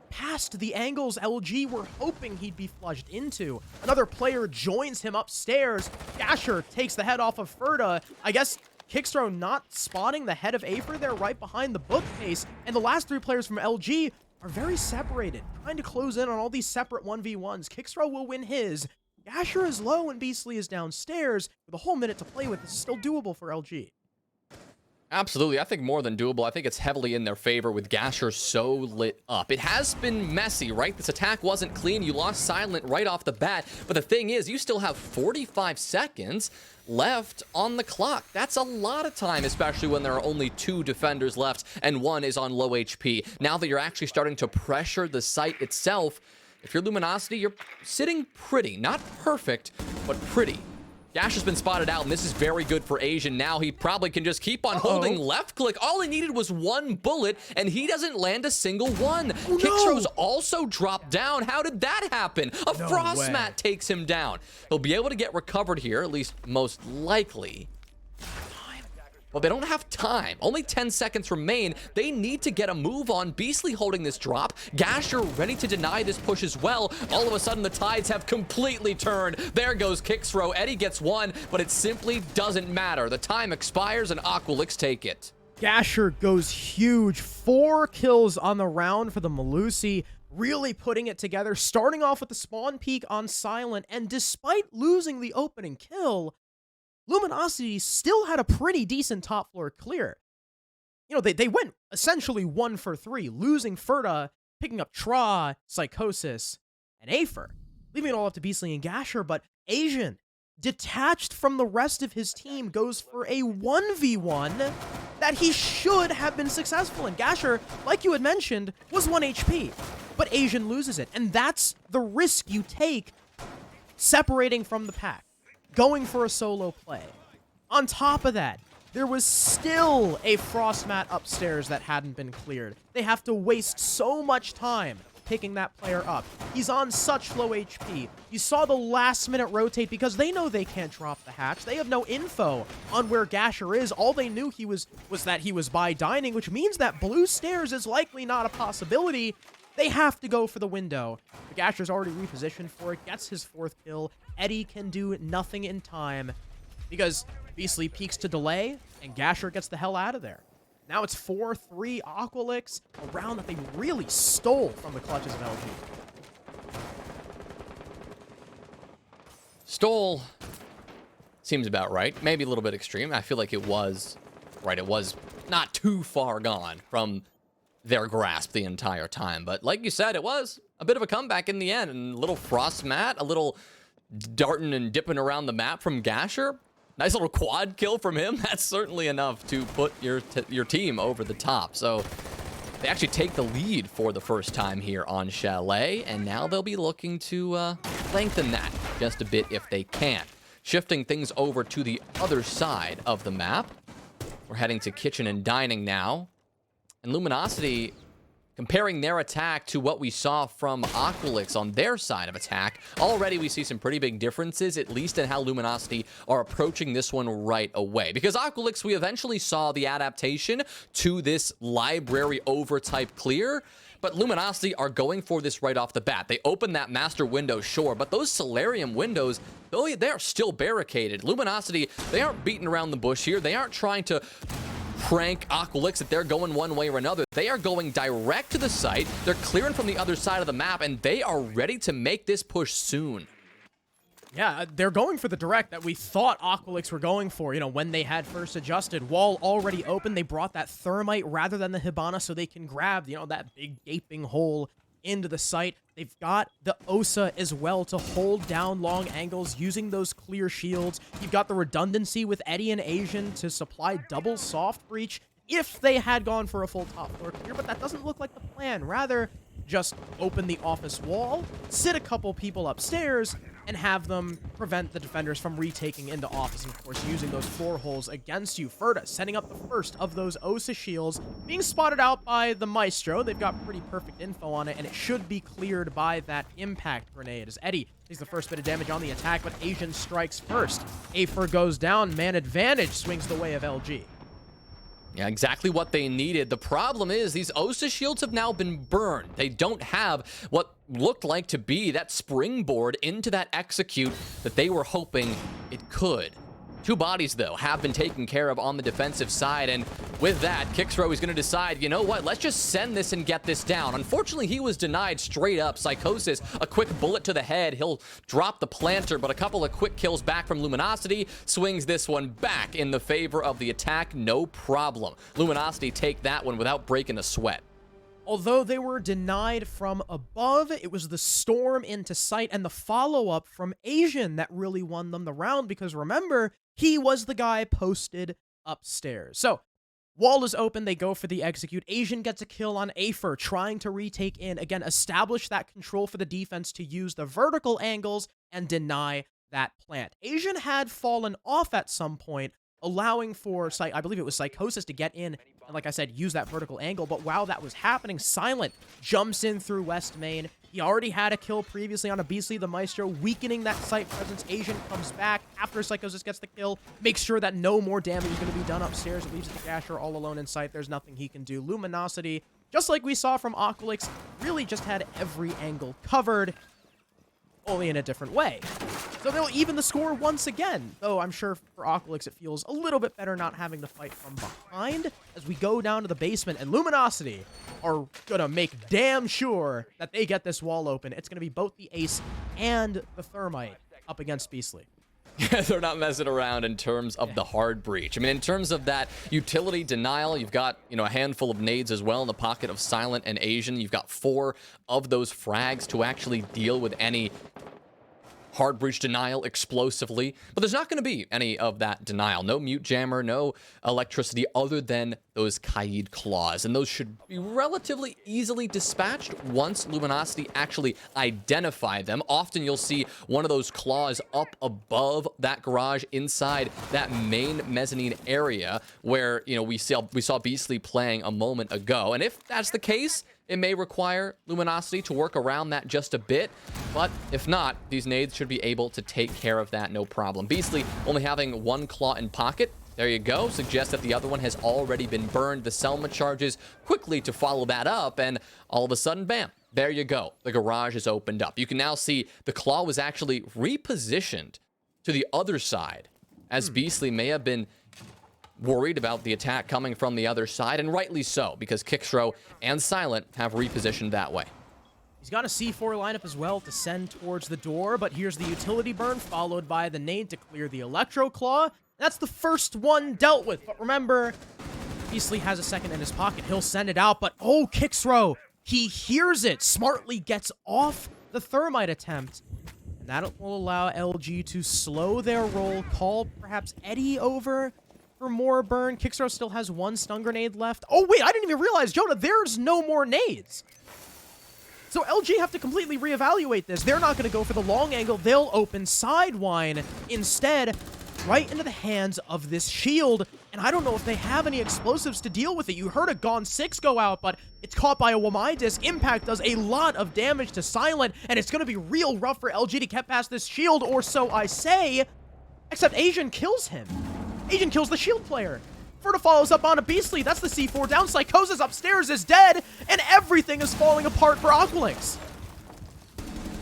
past the angles LG were hoping he'd be flushed into. Another player joins him upstairs. Gasher takes the head off of Ferda. I guess Kickstro not spotting the head of Afer there right behind the bookcase. And the last 3 players from LG are very separated, trying to close in on all these separate 1v1s. Kickstro will win his. Gasher is low and Beastly is downstairs. With a whole minute to play with, this is still doable for LG. Absolutely. I think more than doable. I think it's heavily in their favor with Gasher so lit up. It has been messy, right? This attack wasn't clean. You lost Silent right off the bat. But the thing is, you still have 45 seconds left on the clock. That's a lot of time, especially when there are only 2 defenders left and 1 is on low HP. Now that you're actually starting to pressure the site itself, if you're Luminosity, you're sitting pretty. Not perfect, but pretty. Dash has been spotted out, and this is very good for Asian. Now he probably can just keep on holding left click. All he needed was 1 bullet, and he doesn't land a single one. Kickstro's also dropped down. How did that happen? A frost mat takes him down. He'll be able to get recovered here, at least most likely. but they don't have time. Only 10 seconds remain. They need to get a move on. Beastly holding this drop. Gasher ready to deny this push as well. All of a sudden, the tides have completely turned. There goes Kickthrow. Eddie gets one, but it simply doesn't matter. The time expires, and Aqualix take it. Gasher goes huge. 4 kills on the round for the Melusi, really putting it together, starting off with the spawn peak on silent, and despite losing the opening kill, Luminosity still had a pretty decent top floor clear. You know, they went essentially 1 for 3, losing Ferda, picking up Tra, Psychosis, and Aether, leaving it all up to Beastly and Gasher, but Asian, detached from the rest of his team, goes for a 1v1 that he should have been successful in. Gasher, like you had mentioned, was 1 HP, but Asian loses it, and that's the risk you take separating from the pack, going for a solo play. On top of that, there was still a frost mat upstairs that hadn't been cleared. They have to waste so much time picking that player up. He's on such low HP. You saw the last minute rotate because they know they can't drop the hatch. They have no info on where Gasher is. All they knew was that he was by dining, which means that blue stairs is likely not a possibility. They have to go for the window. But Gasher's already repositioned for it, gets his 4th kill. Eddie can do nothing in time because Beastly peeks to delay, and Gasher gets the hell out of there. Now it's 4-3 Aqualix, a round that they really stole from the clutches of LG. Stole seems about right. Maybe a little bit extreme. I feel like it was right. It was not too far gone from their grasp the entire time. But like you said, it was a bit of a comeback in the end. And a little frost mat, a little darting and dipping around the map from Gasher. Nice little quad kill from him. That's certainly enough to put your team over the top. So they actually take the lead for the first time here on Chalet, and now they'll be looking to lengthen that just a bit if they can. Shifting things over to the other side of the map. We're heading to Kitchen and Dining now. And Luminosity, comparing their attack to what we saw from Aqualix on their side of attack, already we see some pretty big differences, at least in how Luminosity are approaching this one right away. Because Aqualix, we eventually saw the adaptation to this library over type clear, but Luminosity are going for this right off the bat. They open that master window, sure, but those Solarium windows, they're still barricaded. Luminosity, they aren't beating around the bush here. They aren't trying to prank Aqualix that they're going one way or another. They are going direct to the site. They're clearing from the other side of the map, and they are ready to make this push soon. Yeah, they're going for the direct that we thought Aqualix were going for, you know, when they had first adjusted. Wall already open. They brought that Thermite rather than the Hibana so they can grab, you know, that big gaping hole into the site. They've got the Osa as well to hold down long angles using those clear shields. You've got the redundancy with Eddie and Asian to supply double soft breach if they had gone for a full top floor clear, but that doesn't look like the plan. Rather, just open the office wall, sit a couple people upstairs, and have them prevent the defenders from retaking into office, and of course using those floor holes against you. Ferda setting up the first of those Osa shields, being spotted out by the Maestro. They've got pretty perfect info on it, and it should be cleared by that impact grenade as Eddie takes the first bit of damage on the attack, but Asian strikes first. Aether goes down, man advantage swings the way of LG. Yeah, exactly what they needed. The problem is these Osa shields have now been burned. They don't have what looked like to be that springboard into that execute that they were hoping it could. 2 bodies, though, have been taken care of on the defensive side, and with that, Kickthrow is going to decide, you know what, let's just send this and get this down. Unfortunately, he was denied straight up. Psychosis, a quick bullet to the head. He'll drop the planter, but a couple of quick kills back from Luminosity swings this one back in the favor of the attack. No problem. Luminosity take that one without breaking a sweat. Although they were denied from above, it was the storm into sight and the follow-up from Asian that really won them the round, because remember, he was the guy posted upstairs. So, wall is open, they go for the execute. Asian gets a kill on Aether, trying to retake in. Again, establish that control for the defense to use the vertical angles and deny that plant. Asian had fallen off at some point, allowing for, I believe it was Psychosis to get in and, like I said, use that vertical angle. But while that was happening, Silent jumps in through West Main. He already had a kill previously on a Beastly the Maestro, weakening that site presence. Asian comes back after Psychosis gets the kill, makes sure that no more damage is going to be done upstairs. It leaves it to Gasher all alone in sight. There's nothing he can do. Luminosity, just like we saw from Aqualix, really just had every angle covered, only in a different way. So they'll even the score once again, though I'm sure for Aqualix it feels a little bit better not having to fight from behind as we go down to the basement, and Luminosity are gonna make damn sure that they get this wall open. It's gonna be both the Ace and the Thermite up against Beastly. They're not messing around in terms of the hard breach. I mean, in terms of that utility denial, you've got, a handful of nades as well in the pocket of Silent and Asian. You've got 4 of those frags to actually deal with any hard breach denial explosively, but there's not going to be any of that denial. No mute jammer, no electricity other than those Kaid claws, and those should be relatively easily dispatched once Luminosity actually identify them. Often you'll see one of those claws up above that garage inside that main mezzanine area where, we saw Beastly playing a moment ago, and if that's the case, it may require Luminosity to work around that just a bit, but if not, these nades should be able to take care of that no problem. Beastly only having 1 claw in pocket. There you go. Suggests that the other one has already been burned. The Selma charges quickly to follow that up, and all of a sudden, bam, there you go. The garage is opened up. You can now see the claw was actually repositioned to the other side, as Beastly may have been worried about the attack coming from the other side, and rightly so, because Kixro and Silent have repositioned that way. He's got a C4 lineup as well to send towards the door, but here's the utility burn, followed by the nade to clear the Electro Claw. That's the first one dealt with, but remember, Beastly has a second in his pocket. He'll send it out, but oh, Kixro, he hears it, smartly gets off the Thermite attempt. And that will allow LG to slow their roll, call perhaps Eddie over for more burn. Kixro still has 1 stun grenade left. Oh, wait, I didn't even realize, Jonah, there's no more nades. So LG have to completely reevaluate this. They're not going to go for the long angle. They'll open Sidewine instead, right into the hands of this shield. And I don't know if they have any explosives to deal with it. You heard a Gone 6 go out, but it's caught by a Wamai disc. Impact does a lot of damage to Silent, and it's going to be real rough for LG to get past this shield, or so I say. Except Asian kills him. Asian kills the shield player. Ferta follows up on a Beastly. That's the C4 down. Psychosis upstairs is dead, and everything is falling apart for Aqualix.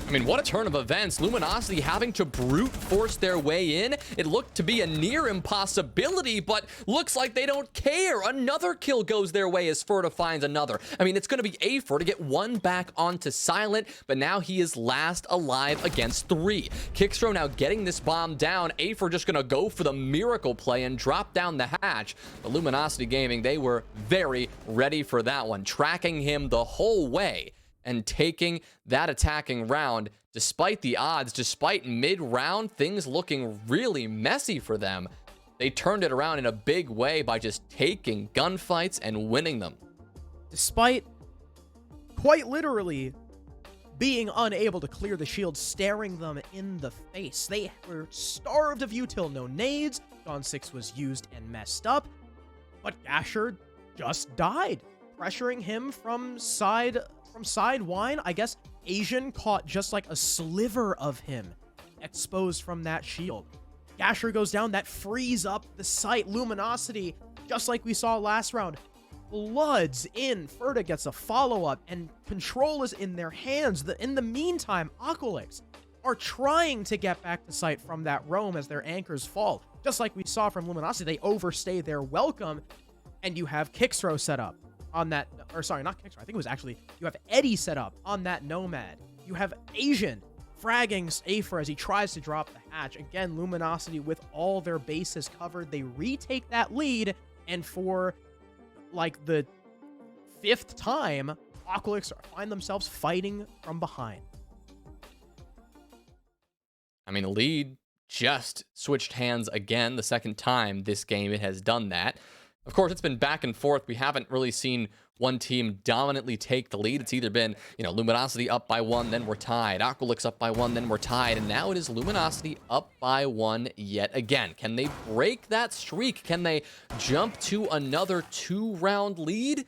I mean, what a turn of events. Luminosity having to brute force their way in. It looked to be a near impossibility, but looks like they don't care. Another kill goes their way as Ferta finds another. I mean, it's going to be Afer to get 1 back onto Silent, but now he is last alive against 3. Kixro now getting this bomb down. Afer just going to go for the miracle play and drop down the hatch. But Luminosity Gaming, they were very ready for that one, tracking him the whole way and taking that attacking round despite the odds, despite mid-round things looking really messy for them. They turned it around in a big way by just taking gunfights and winning them. Despite quite literally being unable to clear the shield, staring them in the face. They were starved of util, no nades. Gone 6 was used and messed up, but Gasher just died, pressuring him from Sidewine. I guess Asian caught just like a sliver of him exposed from that shield. Gasher goes down. That frees up the site. Luminosity, just like we saw last round, floods in. Ferta gets a follow-up, and control is in their hands. In the meantime, Aqualix are trying to get back to site from that roam as their anchors fall. Just like we saw from Luminosity, they overstay their welcome, and you have Kixro set up on that, or sorry, not Kixro, I think it was actually, you have Eddie set up on that Nomad. You have Asian fragging Afer as he tries to drop the hatch. Again, Luminosity with all their bases covered. They retake that lead, and for like the 5th time, Aqualix find themselves fighting from behind. I mean, the lead just switched hands again. The 2nd time this game it has done that. Of course, it's been back and forth. We haven't really seen one team dominantly take the lead. It's either been, Luminosity up by 1, then we're tied. Aqualix up by 1, then we're tied. And now it is Luminosity up by 1 yet again. Can they break that streak? Can they jump to another 2-round lead?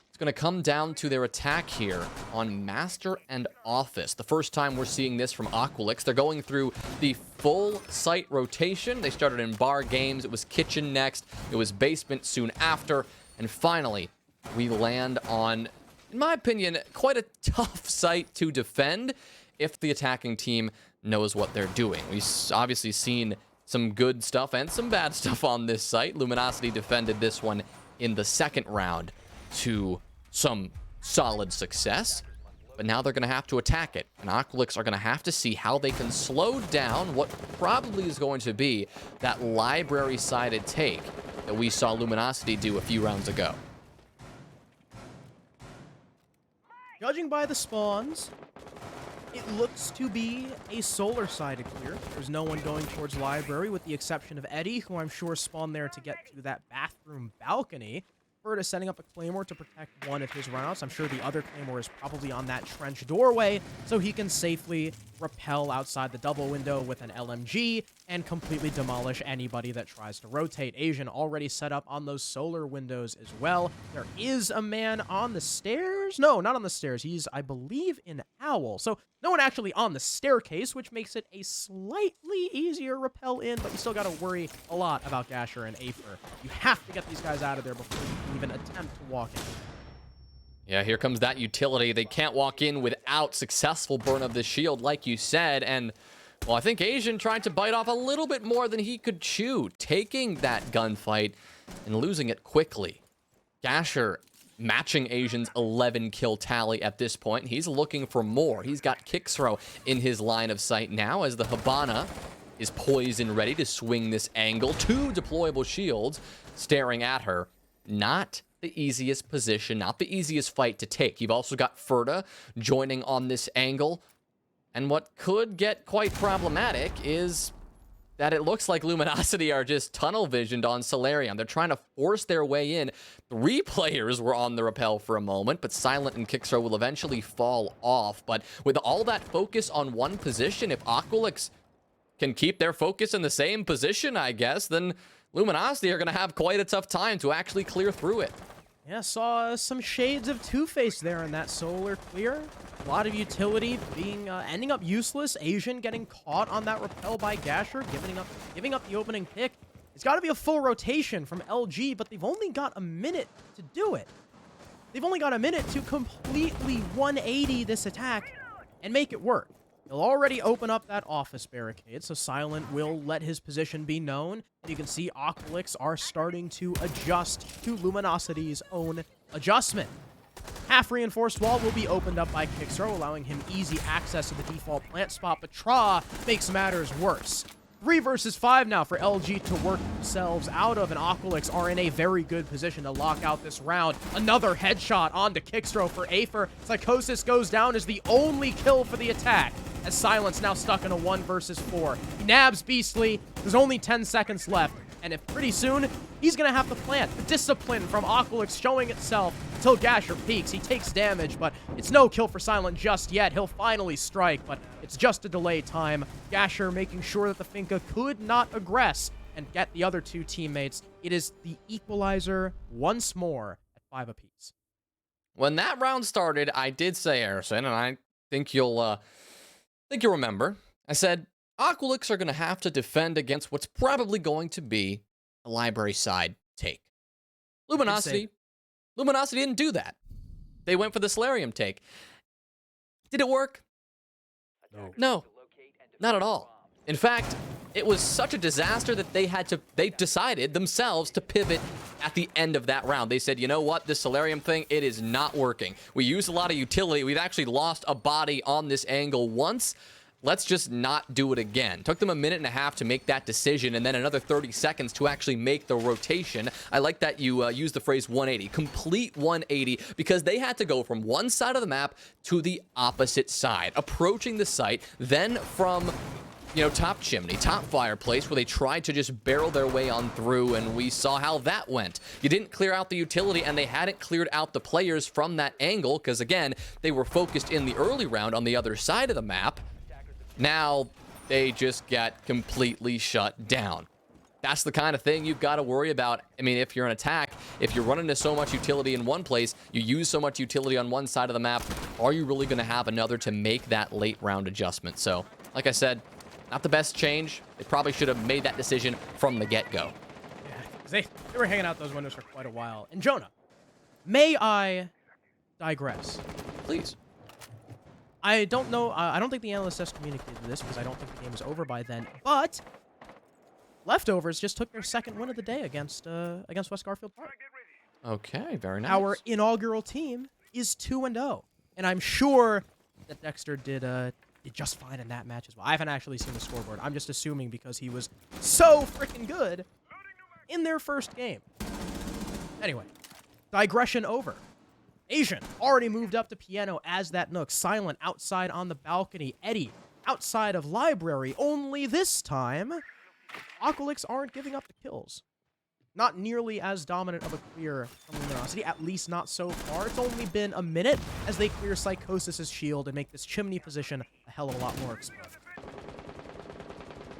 It's going to come down to their attack here on Master and Office. The first time we're seeing this from Aqualix. They're going through the full site rotation. They started in bar games. It was kitchen next. It was basement soon after. And finally, we land on, in my opinion, quite a tough site to defend if the attacking team knows what they're doing. We've obviously seen some good stuff and some bad stuff on this site. Luminosity defended this one in the second round to some solid success, but now they're going to have to attack it, and Aqualix are going to have to see how they can slow down what probably is going to be that library-sided take that we saw Luminosity do a few rounds ago. Judging by the spawns, it looks to be a solar-sided clear. There's no one going towards library with the exception of Eddie, who I'm sure spawned there to get to that bathroom balcony. Bird is setting up a Claymore to protect one of his rounds. I'm sure the other Claymore is probably on that trench doorway, so he can safely rappel outside the double window with an LMG and completely demolish anybody that tries to rotate. Asian already set up on those solar windows as well. There is a man on the stairs. No, not on the stairs. He's, I believe, in Owl. So no one actually on the staircase, which makes it a slightly easier rappel in, but you still got to worry a lot about Gasher and Aether. You have to get these guys out of there before you can even attempt to walk in. Yeah, here comes that utility. They can't walk in without successful burn of the shield, like you said. And, well, I think Asian tried to bite off a little bit more than he could chew, taking that gunfight and losing it quickly. Gasher matching Asian's 11-kill tally at this point. He's looking for more. He's got Kixro in his line of sight now as the Habana is poised and ready to swing this angle. 2 deployable shields staring at her. Not the easiest position, not the easiest fight to take. You've also got Ferda joining on this angle. And what could get quite problematic is that it looks like Luminosity are just tunnel visioned on Solarium. They're trying to force their way in. 3 players were on the rappel for a moment, but Silent and Kixro will eventually fall off. But with all that focus on one position, if Aqualix can keep their focus in the same position, I guess, then Luminosity are going to have quite a tough time to actually clear through it. Yeah, saw some shades of Two-Face there in that solar clear. A lot of utility being ending up useless. Asian getting caught on that rappel by Gasher, giving up the opening pick. It's got to be a full rotation from LG, but they've only got a minute to do it. They've only got a minute to completely 180 this attack and make it work. He'll already open up that office barricade, so Silent will let his position be known. And you can see Aqualix are starting to adjust to Luminosity's own adjustment. Half reinforced wall will be opened up by Kixro, allowing him easy access to the default plant spot, but Tra makes matters worse. 3 versus 5 now for LG to work themselves out of, and Aqualix are in a very good position to lock out this round. Another headshot onto Kixro for Aether. Psychosis goes down as the only kill for the attack, as Silence now stuck in a 1 versus 4. He nabs Beastly. There's only 10 seconds left, and if pretty soon, he's going to have to plant. The discipline from Aqualix showing itself until Gasher peaks. He takes damage, but it's no kill for Silent just yet. He'll finally strike, but it's just a delay time. Gasher making sure that the Finka could not aggress and get the other 2 teammates. It is the equalizer once more at 5 apiece. When that round started, I did say, Harrison, and I think you'll remember, I said, Aqualix are going to have to defend against what's probably going to be a library side take. Luminosity didn't do that. They went for the Solarium take. Did it work? No, not at all. In fact, it was such a disaster that they decided themselves to pivot at the end of that round. They said, you know what, this Solarium thing, it is not working. We used a lot of utility. We've actually lost a body on this angle once. Let's just not do it again. Took them a minute and a half to make that decision, and then another 30 seconds to actually make the rotation. I like that you used the phrase 180, complete 180, because they had to go from one side of the map to the opposite side, approaching the site, then from top chimney, top fireplace, where they tried to just barrel their way on through, and we saw how that went. You didn't clear out the utility, and they hadn't cleared out the players from that angle, because again, they were focused in the early round on the other side of the map. Now, they just get completely shut down. That's the kind of thing you've got to worry about. I mean, if you're an attack, if you're running into so much utility in one place, you use so much utility on one side of the map, are you really going to have another to make that late round adjustment? So, like I said, not the best change. They probably should have made that decision from the get-go. Yeah, 'cause they were hanging out those windows for quite a while. And Jonah, may I digress? Please. I don't know. I don't think the analyst has communicated this because I don't think the game is over by then. But Leftovers just took their second win of the day against West Garfield Park. Okay, very nice. Our inaugural team is 2-0, and I'm sure that Dexter did just fine in that match as well. I haven't actually seen the scoreboard. I'm just assuming because he was so freaking good in their first game. Anyway, digression over. Asian already moved up to piano as that Nook. Silent outside on the balcony. Eddie outside of library. Only this time, Aqualix aren't giving up the kills. Not nearly as dominant of a clear from Luminosity, at least not so far. It's only been a minute as they clear Psychosis's shield and make this chimney position a hell of a lot more exposed.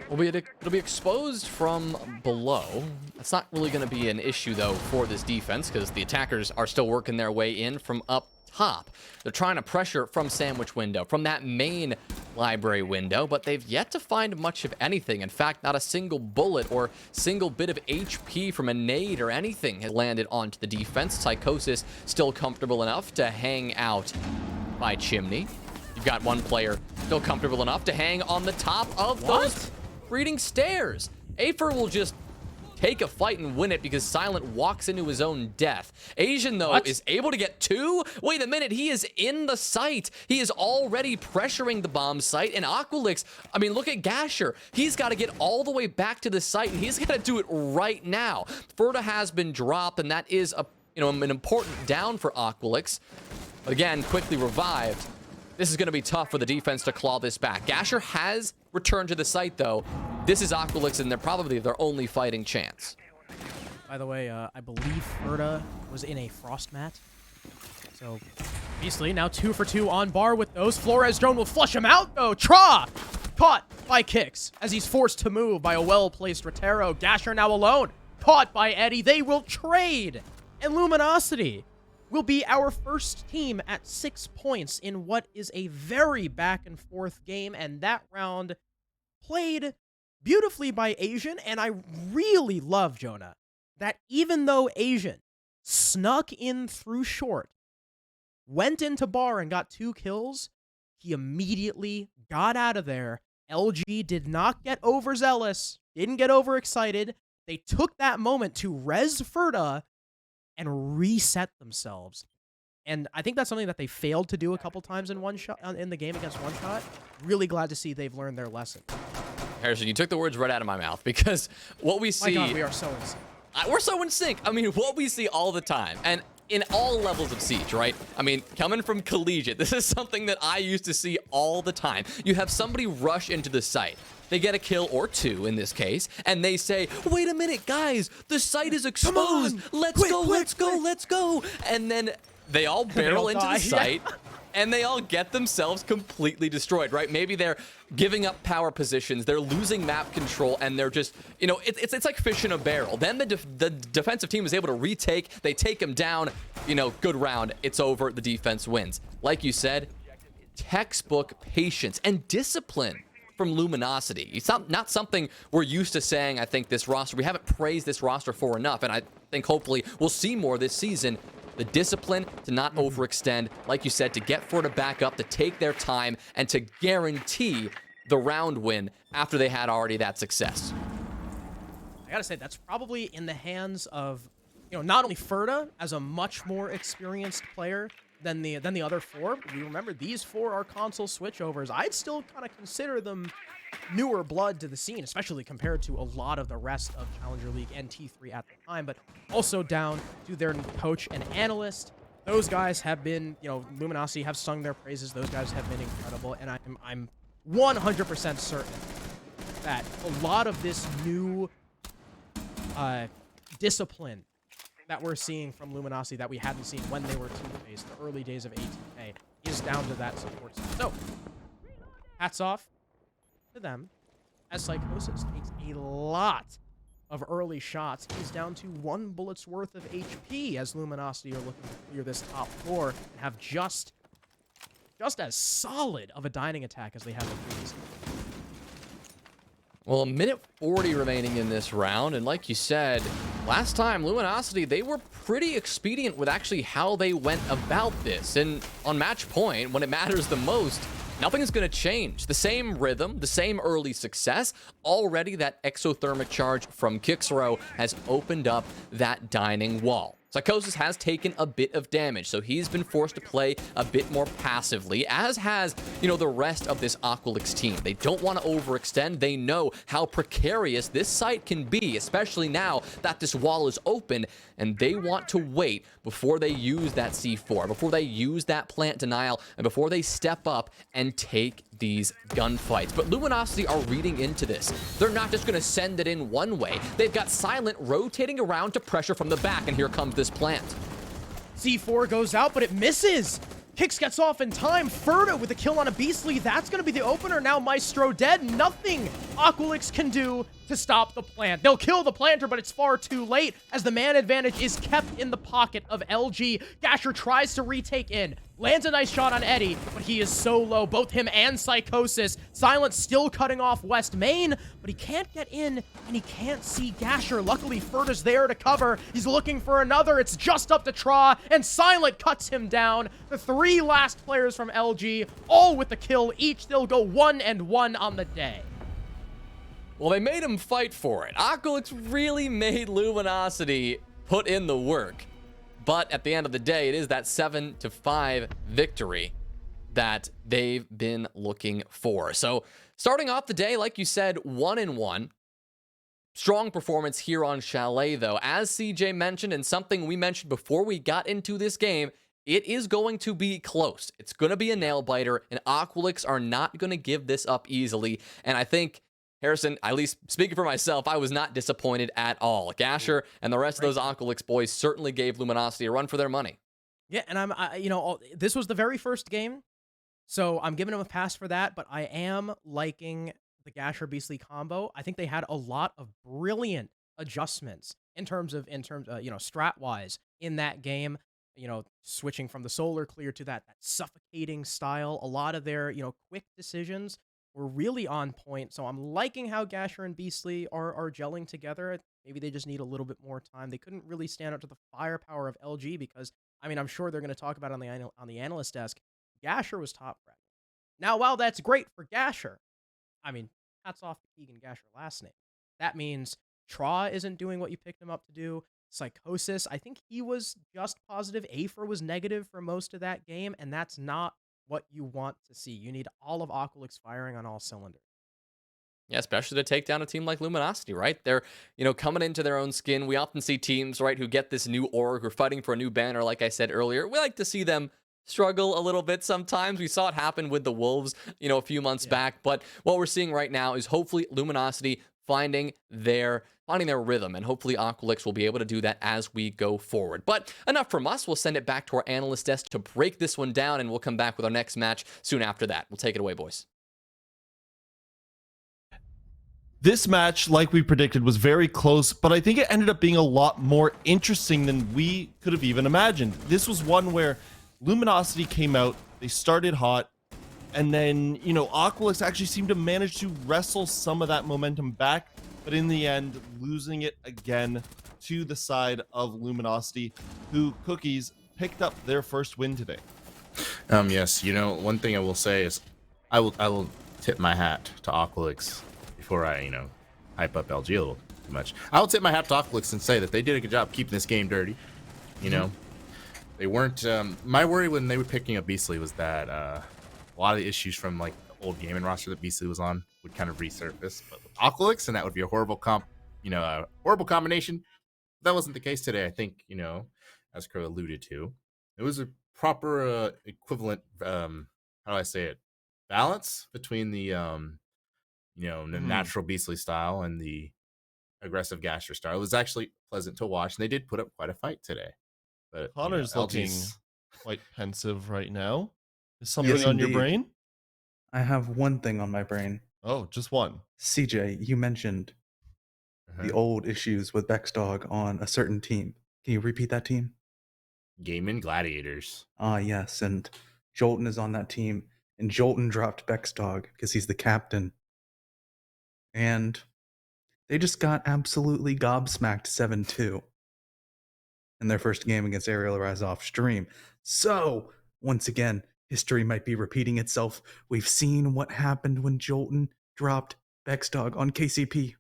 Well, it'll be exposed from below. That's not really going to be an issue, though, for this defense, because the attackers are still working their way in from up top. They're trying to pressure from sandwich window, from that main library window, but they've yet to find much of anything. In fact, not a single bullet or single bit of HP from a nade or anything has landed onto the defense. Psychosis still comfortable enough to hang out by chimney. You've got one player still comfortable enough to hang on the top of those breeding stairs. Afer will just take a fight and win it because Silent walks into his own death. Asian, though, is able to get two. Wait a minute, he is in the site. He is already pressuring the bomb site, and Aqualix, I mean, look at Gasher. He's got to get all the way back to the site, and he's got to do it right now. Ferda has been dropped, and that is an important down for Aqualix. But again, quickly revived. This is going to be tough for the defense to claw this back. Gasher has returned to the site, though. This is Aqualix, and they're probably their only fighting chance. By the way, I believe Ferda was in a frost mat. So, obviously, now 2 for 2 on bar with those. Flores drone will flush him out, though. Tra! Caught by Kicks as he's forced to move by a well-placed Rotero. Gasher now alone. Caught by Eddie. They will trade. And Luminosity will be our first team at 6 points in what is a very back-and-forth game. And that round played beautifully by Asian. And I really love, Jonah, that even though Asian snuck in through short, went into bar and got 2 kills, he immediately got out of there. LG did not get overzealous, didn't get overexcited. They took that moment to res Ferda and reset themselves. And I think that's something that they failed to do a couple times in the game against One Shot. Really glad to see they've learned their lesson. Harrison, you took the words right out of my mouth, because what we see... My God, we are so in sync. We're so in sync. I mean, what we see all the time, and in all levels of Siege, right? I mean, coming from collegiate, this is something that I used to see all the time. You have somebody rush into the site. They get a kill, or 2 in this case, and they say, wait a minute, guys, the site is exposed. Let's go, let's go, let's go. And then they all barrel into the site, and they all get themselves completely destroyed, right? Maybe they're giving up power positions, they're losing map control, and they're just, it's like fish in a barrel. Then the defensive team is able to retake, they take them down, good round, it's over, the defense wins. Like you said, textbook patience and discipline from Luminosity. It's not something we're used to saying, I think, this roster. We haven't praised this roster for enough, and I think hopefully we'll see more this season. The discipline to not overextend, like you said, to get Ferda back up, to take their time, and to guarantee the round win after they had already that success. I gotta say, that's probably in the hands of, not only Ferda as a much more experienced player than the other 4. We remember these 4 are console switchovers. I'd still kind of consider them newer blood to the scene, especially compared to a lot of the rest of Challenger League and T3 at the time, but also down to their coach and analyst. Those guys have been, Luminosity have sung their praises. Those guys have been incredible, and I'm 100% certain that a lot of this new discipline that we're seeing from Luminosity that we hadn't seen when they were team-based, the early days of ATK, is down to that support system. So, hats off to them, as Psychosis takes a lot of early shots. He's down to 1 bullet's worth of HP as Luminosity are looking to clear this top floor and have just as solid of a dining attack as they have in previous games. Well, a minute 40 remaining in this round, and like you said, last time, Luminosity, they were pretty expedient with actually how they went about this. And on match point, when it matters the most, nothing is going to change. The same rhythm, the same early success. Already that exothermic charge from Kixero has opened up that dining wall. Psychosis has taken a bit of damage, so he's been forced to play a bit more passively, as has, the rest of this Aqualix team. They don't want to overextend. They know how precarious this site can be, especially now that this wall is open, and they want to wait before they use that C4, before they use that plant denial, and before they step up and take these gunfights. But Luminosity are reading into this. They're not just going to send it in one way. They've got Silent rotating around to pressure from the back, and here comes this plant. C4 goes out, but it misses. Kix gets off in time. Ferda with a kill on a Beastly. That's going to be the opener. Now Maestro dead. Nothing Aqualix can do to stop the plant. They'll kill the planter, but it's far too late as the man advantage is kept in the pocket of LG. Gasher tries to retake in. Lands a nice shot on Eddie, but he is so low. Both him and Psychosis. Silent still cutting off West Main, but he can't get in, and he can't see Gasher. Luckily, Ferda's there to cover. He's looking for another. It's just up to Tra, and Silent cuts him down. The 3 last players from LG, all with the kill each. They'll go 1-1 on the day. Well, they made him fight for it. Aqualix really made Luminosity put in the work. But at the end of the day, it is that 7-5 victory that they've been looking for. So starting off the day, like you said, 1-1. Strong performance here on Chalet, though. As CJ mentioned, and something we mentioned before we got into this game, it is going to be close. It's going to be a nail-biter, and Aqualix are not going to give this up easily. And I think, Harrison, at least speaking for myself, I was not disappointed at all. Gasher and the rest of those Aqualix boys certainly gave Luminosity a run for their money. Yeah, and this was the very first game, so I'm giving them a pass for that, but I am liking the Gasher Beastly combo. I think they had a lot of brilliant adjustments in terms of strat-wise in that game. Switching from the solar clear to that suffocating style. A lot of their, quick decisions were really on point. So I'm liking how Gasher and Beastly are gelling together. Maybe they just need a little bit more time. They couldn't really stand up to the firepower of LG because, I'm sure they're going to talk about it on the analyst desk. Gasher was top fragment. Now, while that's great for Gasher, hats off to Keegan Gasher last name. That means Tra isn't doing what you picked him up to do. Psychosis, I think he was just positive. Afer was negative for most of that game, and that's not what you want to see. You need all of Aqualix firing on all cylinders. Yeah, especially to take down a team like Luminosity, right? They're, coming into their own skin. We often see teams, right, who get this new org or fighting for a new banner, like I said earlier. We like to see them struggle a little bit sometimes. We saw it happen with the Wolves, a few months back. But what we're seeing right now is hopefully Luminosity finding their rhythm, and hopefully Aqualix will be able to do that as we go forward. But enough from us. We'll send it back to our analyst desk to break this one down, and we'll come back with our next match soon after that. We'll take it away, boys. This match, like we predicted, was very close, but I think it ended up being a lot more interesting than we could have even imagined. This was one where Luminosity came out, they started hot, and then, Aqualix actually seemed to manage to wrestle some of that momentum back, but in the end, losing it again to the side of Luminosity, who Cookies picked up their first win today. Yes, one thing I will say is I will tip my hat to Aqualix before I, hype up LG a little too much. I'll tip my hat to Aqualix and say that they did a good job keeping this game dirty. They weren't my worry when they were picking up Beastly was that a lot of the issues from like the old gaming roster that Beastly was on would kind of resurface. But with Aqualix, and that would be a horrible horrible combination. That wasn't the case today. I think, as Crow alluded to, it was a proper equivalent how do I say it, balance between the the Mhm. natural Beastly style and the aggressive Gasher style. It was actually pleasant to watch, and they did put up quite a fight today. But Connor's looking LG's quite pensive right now. Is something Yes, on your indeed. brain? I have one thing on my brain. Oh, just one. CJ, you mentioned the old issues with Bexdog on a certain team. Can you repeat that team? Gaming Gladiators. Ah, yes, and Jolton is on that team, and Jolton dropped Bexdog because he's the captain. And they just got absolutely gobsmacked 7-2 in their first game against Aerial Rise off stream. So, once again, history might be repeating itself. We've seen what happened when Jolton dropped Bexdog on KCP.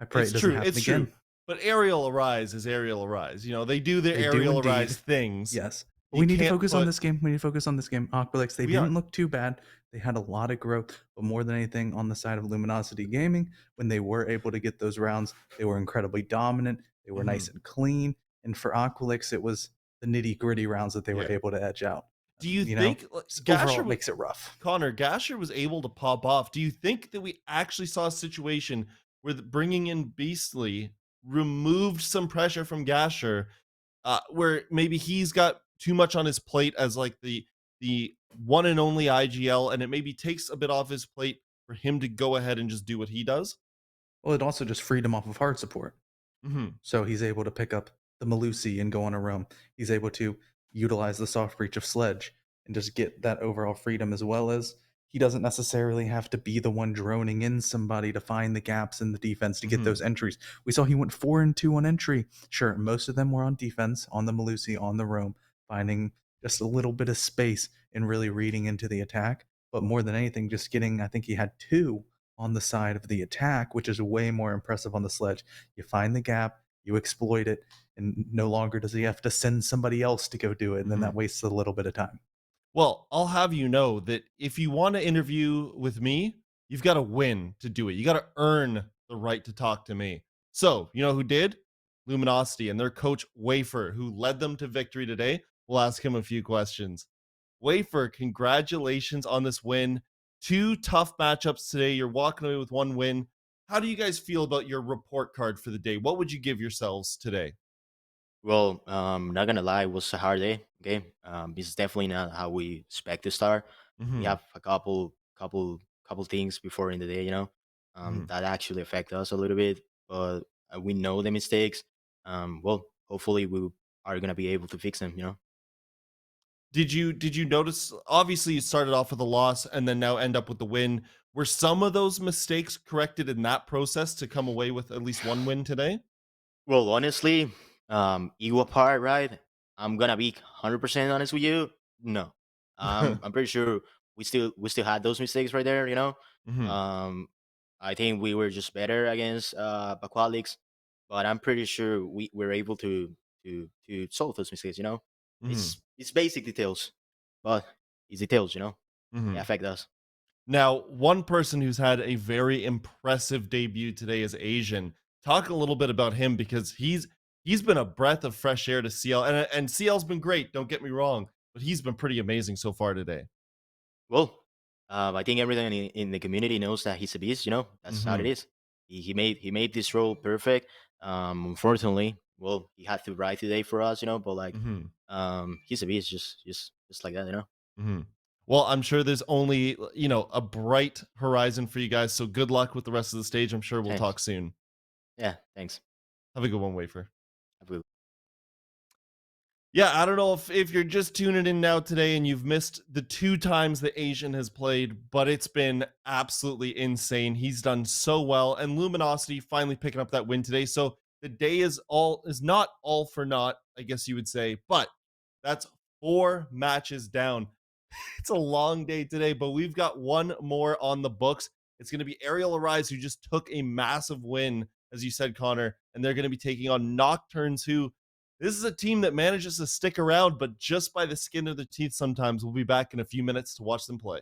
I pray It's it doesn't true. happen It's again. true. But Aerial Arise is Aerial Arise. They do their They do Aerial indeed. Arise things. Yes. You We need to can't focus on put- this game. We need to focus on this game. Aqualix, they We are. didn't look too bad. They had a lot of growth, but more than anything on the side of Luminosity Gaming, when they were able to get those rounds, they were incredibly dominant. They were nice and clean. And for Aqualix, it was the nitty gritty rounds that they were Yeah. able to edge out. Do you You know, think overall, Gasher it makes it rough. Connor Gasher was able to pop off? Do you think that we actually saw a situation where bringing in Beastly removed some pressure from Gasher, where maybe he's got too much on his plate as like the one and only IGL, and it maybe takes a bit off his plate for him to go ahead and just do what he does? Well, it also just freed him off of hard support. Mm-hmm. So he's able to pick up the Malusi and go on a roam. He's able to utilize the soft breach of Sledge and just get that overall freedom, as well as he doesn't necessarily have to be the one droning in somebody to find the gaps in the defense to get those entries. We saw he went 4-2 on entry. Sure, most of them were on defense, on the Malusi, on the roam, finding just a little bit of space and really reading into the attack. But more than anything, just getting, I think he had 2 on the side of the attack, which is way more impressive on the Sledge. You find the gap, you exploit it, and no longer does he have to send somebody else to go do it, and then that wastes a little bit of time. Well, I'll have you know that if you want to interview with me, you've got to win to do it. You got to earn the right to talk to me. So, you know who did? Luminosity and their coach Wafer, who led them to victory today. We'll ask him a few questions. Wafer, congratulations on this win. 2 tough matchups today. You're walking away with 1 win. How do you guys feel about your report card for the day? What would you give yourselves today? Well, not gonna lie, it was a hard day. Okay, this is definitely not how we expect to start. We have a couple things before in the day, that actually affect us a little bit, but we know the mistakes. Well, hopefully we are gonna be able to fix them. Did you notice, obviously you started off with a loss and then now end up with the win. Were some of those mistakes corrected in that process to come away with at least 1 win today? Well, honestly, ego apart, right? I'm gonna be 100% honest with you. No, I'm pretty sure we still had those mistakes right there. Mhm, I think we were just better against Aqualix, but I'm pretty sure we were able to solve those mistakes. mhm, It's basic details, but it's details. They mhm. affect us. Now, one person who's had a very impressive debut today is Asian. Talk a little bit about him because he's been a breath of fresh air to CL, and CL's been great, don't get me wrong, but he's been pretty amazing so far today. Well, I think everyone in the community knows that he's a beast. That's how it Mhm, is. He made this role perfect. Unfortunately, well, he had to ride today for us. But like, mhm. he's a beast, just like that. Mhm. Well, I'm sure there's only, a bright horizon for you guys. So good luck with the rest of the stage. I'm sure we'll Thanks. talk soon. Yeah, thanks. Have a good one, Wafer. Have a good Yeah, I don't know if you're just tuning in now today and you've missed the 2 times that Asian has played, but it's been absolutely insane. He's done so well, and Luminosity finally picking up that win today. So the day is not all for naught, I guess you would say, but that's 4 matches down. It's a long day today, but we've got 1 more on the books. It's going to be Aerial Arise, who just took a massive win, as you said, Connor, and they're going to be taking on Nocturnes, who this is a team that manages to stick around, but just by the skin of their teeth sometimes. We'll be back in a few minutes to watch them play.